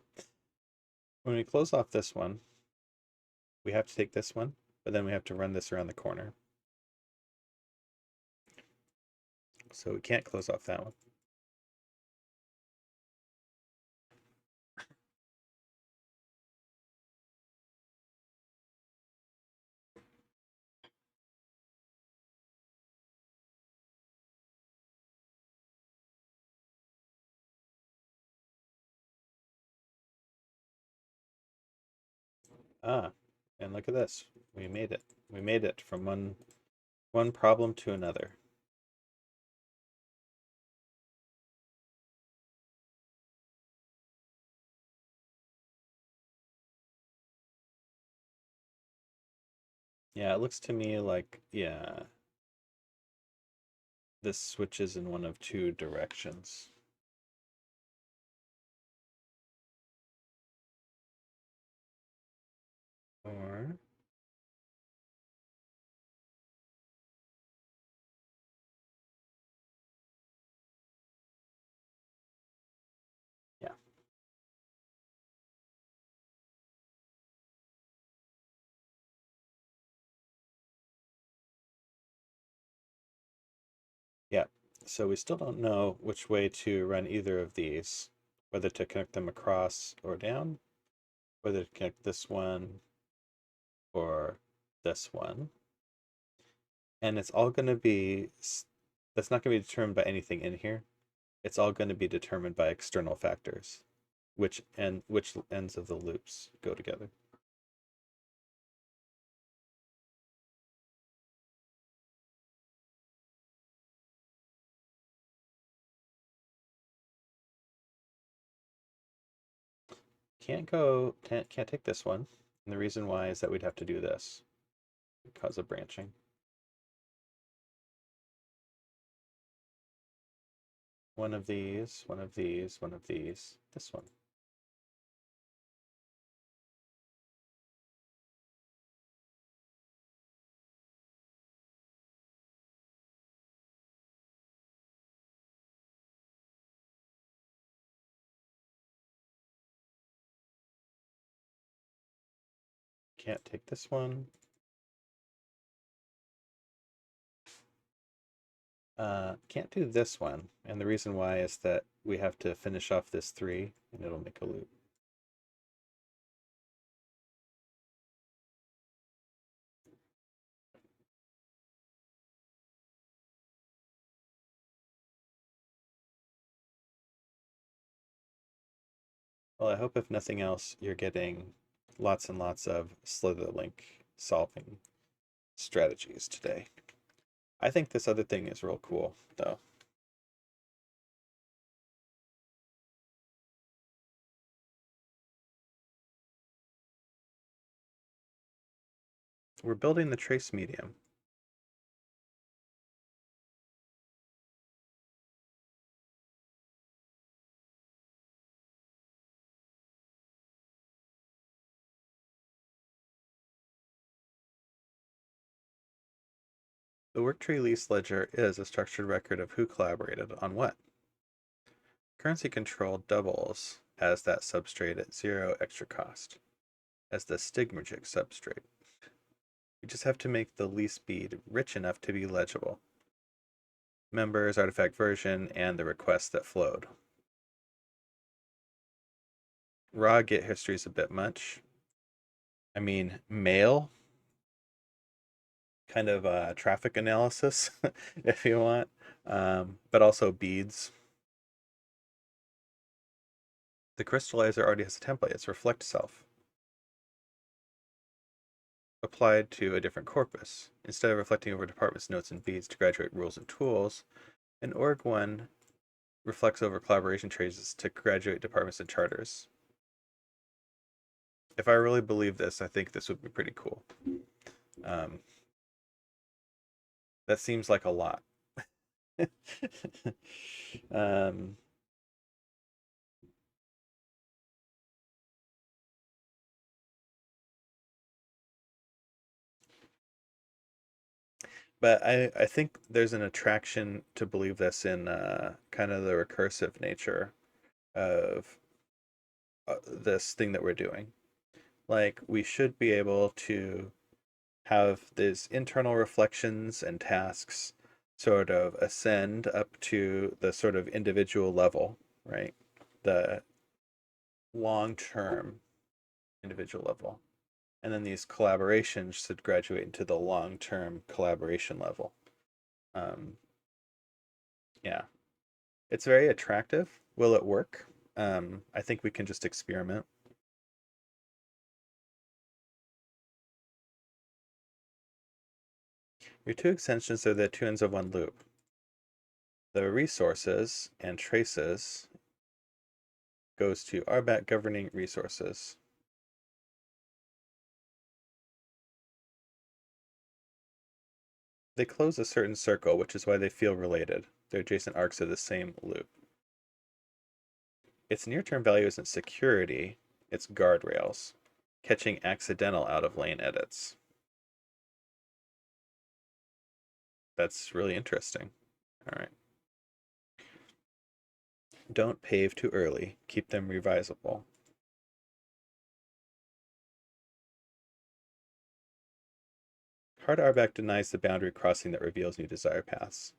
When we close off this one, we have to take this one, but then we have to run this around the corner. So we can't close off that one. And look at this. We made it. We made it from one problem to another. Yeah, it looks to me like, yeah, this switches in one of two directions. Or yeah. Yeah. So we still don't know which way to run either of these, whether to connect them across or down, whether to connect this one or this one. And it's all going to be, that's not going to be determined by anything in here. It's all going to be determined by external factors, which ends of the loops go together. Can't take this one. And the reason why is that we'd have to do this because of branching. One of these, one of these, one of these, this one. Can't take this one. Can't do this one. And the reason why is that we have to finish off this 3 and it'll make a loop. Well, I hope if nothing else, you're getting lots and lots of Slitherlink solving strategies today. I think this other thing is real cool, though. We're building the trace medium. The worktree lease ledger is a structured record of who collaborated on what. Currency control doubles as that substrate at 0 extra cost, as the Stigmergic substrate. We just have to make the lease bead rich enough to be legible. Members, artifact version, and the request that flowed. Raw get history is a bit much. I mean, mail, kind of traffic analysis, if you want, but also beads. The crystallizer already has a template. It's reflect self applied to a different corpus. Instead of reflecting over departments, notes, and beads to graduate rules and tools, an org one reflects over collaboration traces to graduate departments and charters. If I really believe this, I think this would be pretty cool. That seems like a lot. um, but I think there's an attraction to believe this in kind of the recursive nature of this thing that we're doing. Like, we should be able to have these internal reflections and tasks sort of ascend up to the sort of individual level, right? The long term individual level. And then these collaborations should graduate into the long term collaboration level. Um, yeah, it's very attractive. Will it work? I think we can just experiment. Your two extensions are the two ends of one loop. The resources and traces goes to RBAC governing resources. They close a certain circle, which is why they feel related. Their adjacent arcs are the same loop. Its near-term value isn't security, it's guardrails, catching accidental out-of-lane edits. That's really interesting. All right. Don't pave too early. Keep them revisable. Hard RBAC denies the boundary crossing that reveals new desire paths.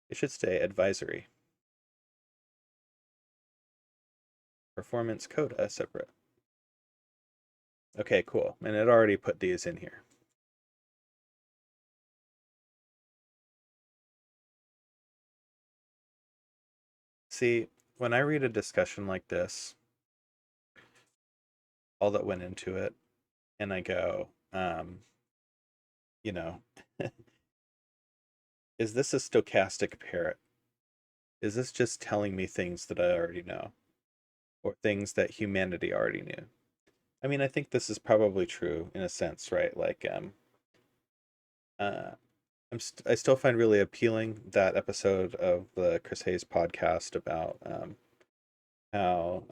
It should stay advisory. Performance coda separate. Okay, cool. And it already put these in here. See, when I read a discussion like this, all that went into it, and I go, you know, is this a stochastic parrot? Is this just telling me things that I already know, or things that humanity already knew? I mean, I think this is probably true in a sense, right? Like, uh, I still find really appealing that episode of the Chris Hayes podcast about how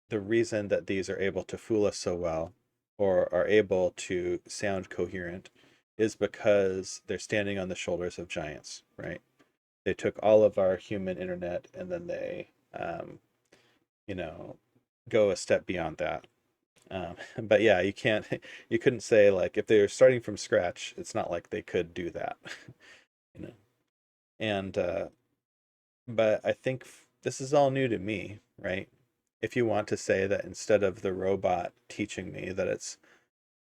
the reason that these are able to fool us so well or are able to sound coherent is because they're standing on the shoulders of giants, right? They took all of our human internet and then they, you know, go a step beyond that. But yeah, you can't, you couldn't say like if they were starting from scratch, it's not like they could do that, you know. And but I think this is all new to me, right? If you want to say that instead of the robot teaching me, that it's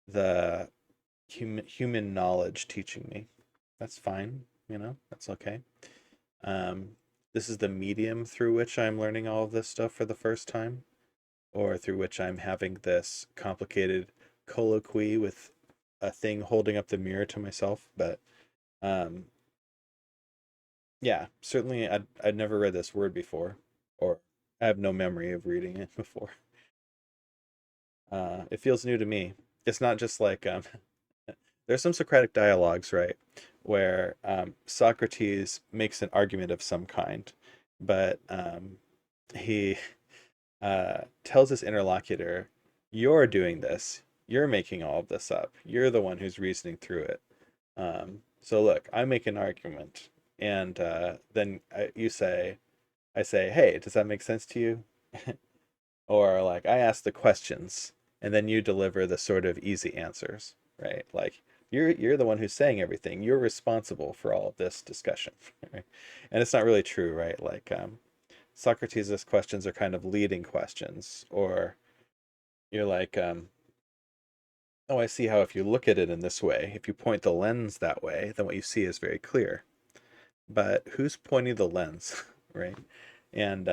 the human knowledge teaching me, that's fine, you know, that's okay. Um, this is the medium through which I'm learning all of this stuff for the first time, or through which I'm having this complicated colloquy with a thing holding up the mirror to myself. But um, yeah, certainly I'd never read this word before, or I have no memory of reading it before. It feels new to me. It's not just like there's some Socratic dialogues, right, where Socrates makes an argument of some kind, but he tells his interlocutor, "You're doing this. You're making all of this up. You're the one who's reasoning through it. So look, I make an argument, and then I say, hey, does that make sense to you? Or like I ask the questions, and then you deliver the sort of easy answers, right? Like you're the one who's saying everything. You're responsible for all of this discussion, right? And it's not really true, right? Like Socrates' questions are kind of leading questions, or you're like, oh, I see how if you look at it in this way, if you point the lens that way, then what you see is very clear. But who's pointing the lens, right? And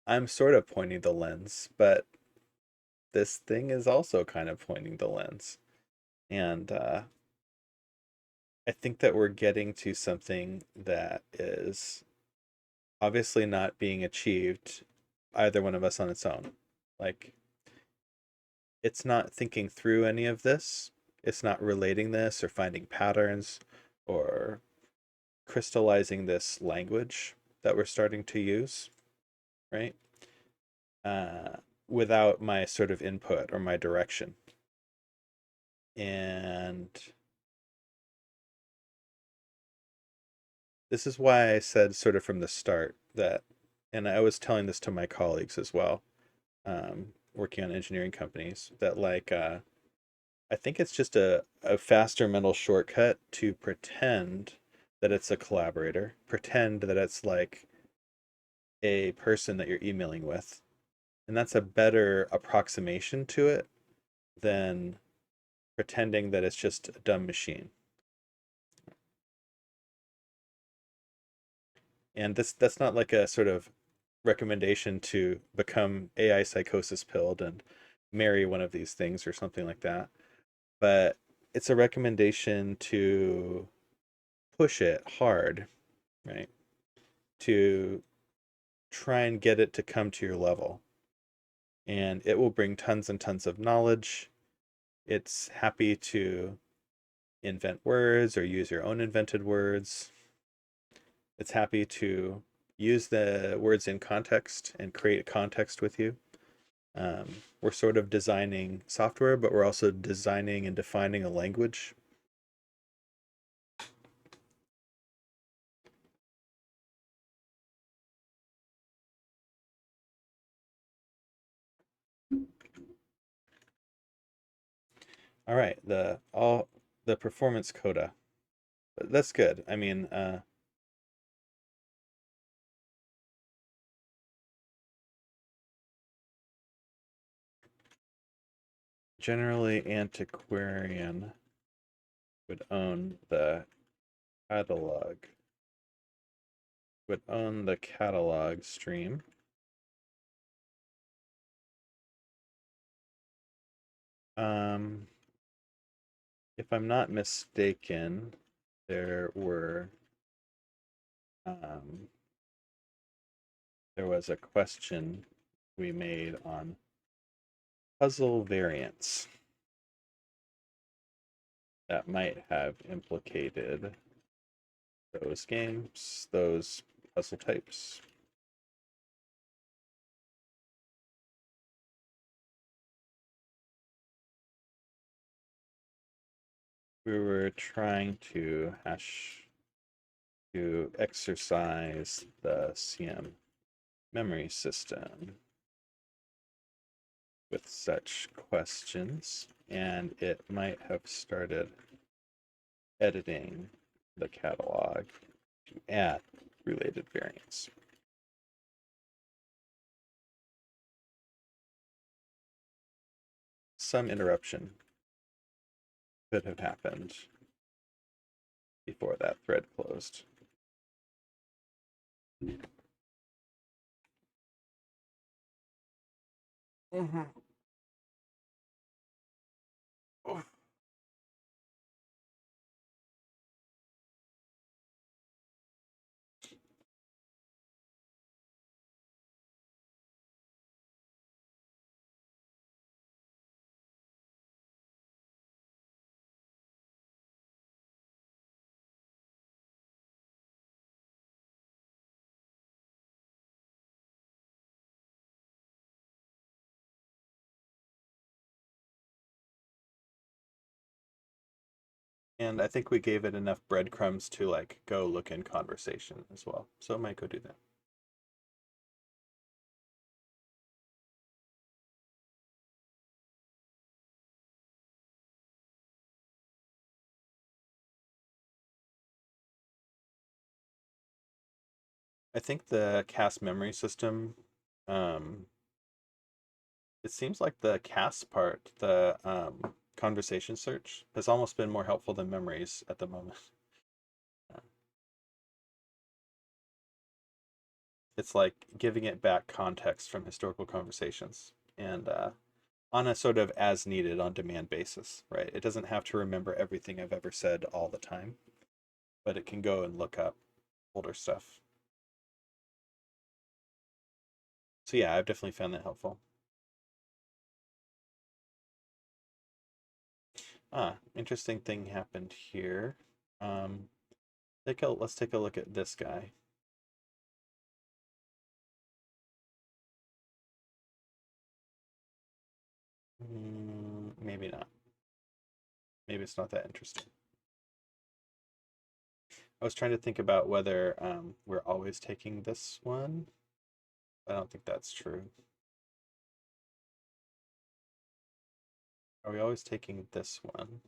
I'm sort of pointing the lens, but this thing is also kind of pointing the lens. And I think that we're getting to something that is obviously not being achieved either one of us on its own. Like, it's not thinking through any of this. It's not relating this or finding patterns or crystallizing this language that we're starting to use, right? Uh, Without my sort of input or my direction. And this is why I said sort of from the start that and I was telling this to my colleagues as well, working on engineering companies, that like I think it's just a faster mental shortcut to pretend that it's a collaborator, pretend that it's like a person that you're emailing with. And that's a better approximation to it than pretending that it's just a dumb machine. And that's not like a sort of recommendation to become AI psychosis pilled and marry one of these things or something like that. But it's a recommendation to push it hard, right? To try and get it to come to your level. And it will bring tons and tons of knowledge. It's happy to invent words or use your own invented words. It's happy to use the words in context and create context with you. We're sort of designing software, but we're also designing and defining a language. All right, the performance coda. That's good. I mean, generally antiquarian would own the catalog, stream. Um, if I'm not mistaken, there were um, there was a question we made on puzzle variants that might have implicated those games, those puzzle types. We were trying to exercise the CM memory system with such questions, and it might have started editing the catalog to add related variants. Some interruption could have happened before that thread closed. Mm-hmm. Oh. And I think we gave it enough breadcrumbs to like go look in conversation as well. So it might go do that. I think the cast memory system, um, it seems like the cast part, the conversation search, has almost been more helpful than memories at the moment. It's like giving it back context from historical conversations and on a sort of as needed, on demand basis, right? It doesn't have to remember everything I've ever said all the time, but it can go and look up older stuff. So yeah, I've definitely found that helpful. Interesting thing happened here. Um, let's take a look at this guy. Maybe not. Maybe it's not that interesting. I was trying to think about whether we're always taking this one. I don't think that's true. Are we always taking this one?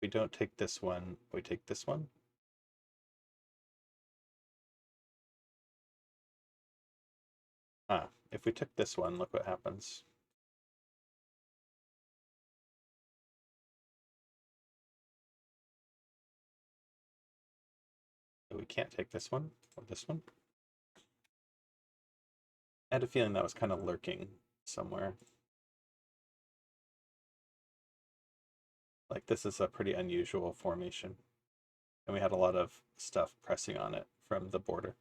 We don't take this one, we take this one? Ah, if we took this one, look what happens. We can't take this one or this one. I had a feeling that was kind of lurking somewhere. Like this is a pretty unusual formation. And we had a lot of stuff pressing on it from the border.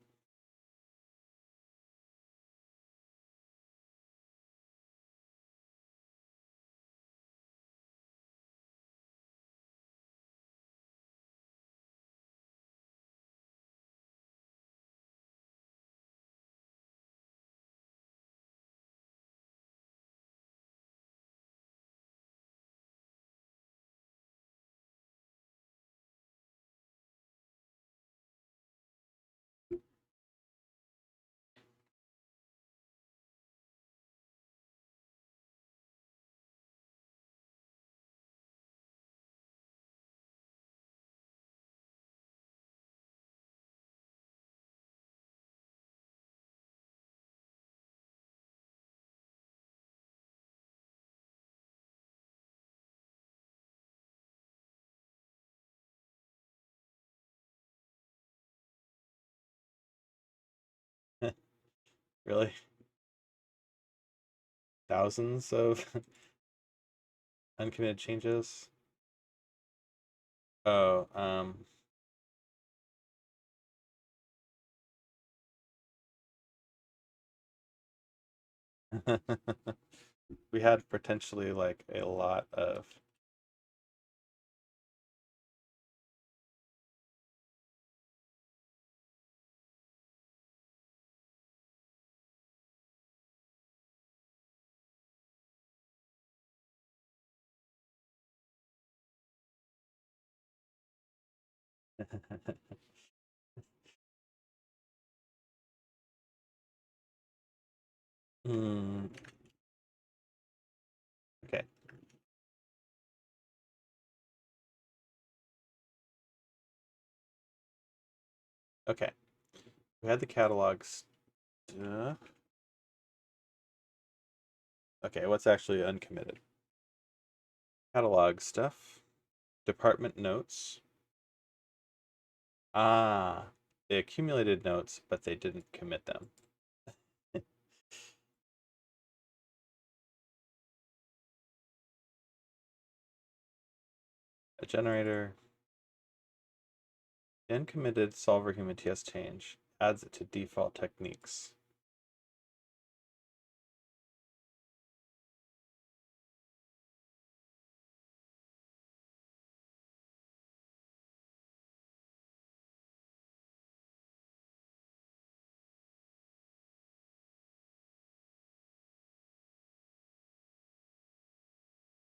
Really? Thousands of uncommitted changes? Oh, we had potentially like a lot of Hmm. Okay. Okay. We had the catalog stuff. Okay, what's actually uncommitted? Catalog stuff. Department notes. Ah, they accumulated notes, but they didn't commit them. A generator. Uncommitted solver human TS change adds it to default techniques.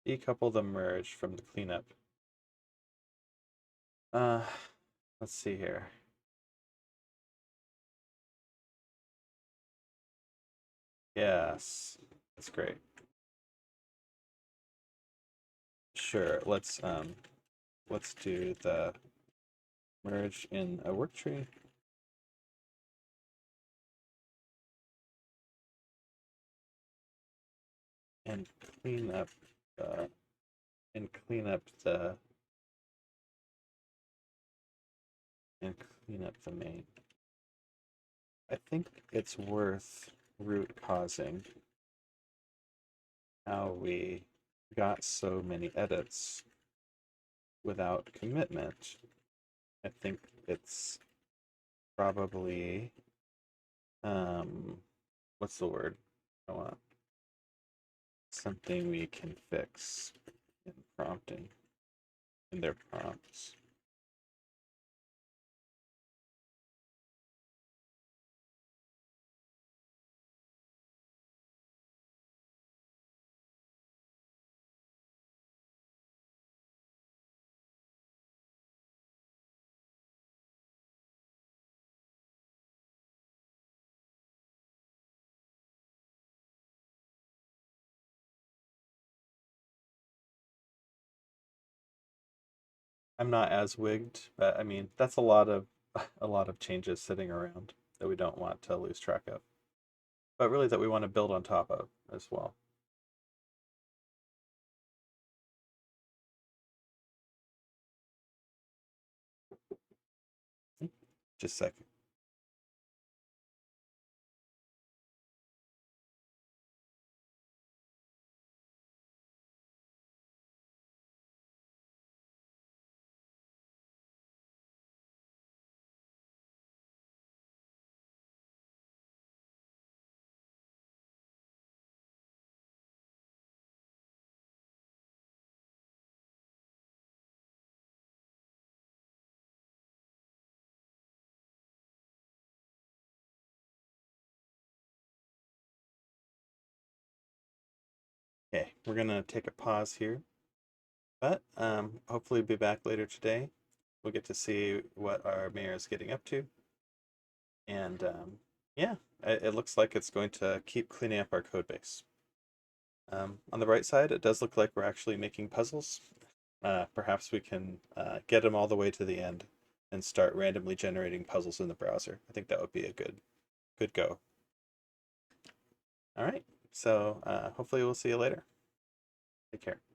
Decouple the merge from the cleanup. Uh, let's see here. Yes, that's great. Sure, let's do the merge in a work tree. And clean up the and clean up the and clean up the main. I think it's worth root causing how we got so many edits without commitment. I think it's probably what's the word I want? Something we can fix in prompting in their prompts. I'm not as wigged, but I mean that's a lot of a lot of changes sitting around that we don't want to lose track of, but really that we want to build on top of as well. Just a second. Okay, we're gonna take a pause here, but hopefully be back later today. We'll get to see what our mayor is getting up to, and yeah, it looks like it's going to keep cleaning up our code base. On the right side, it does look like we're actually making puzzles. Perhaps we can get them all the way to the end and start randomly generating puzzles in the browser. I think that would be a good go. All right, so hopefully we'll see you later. Take care.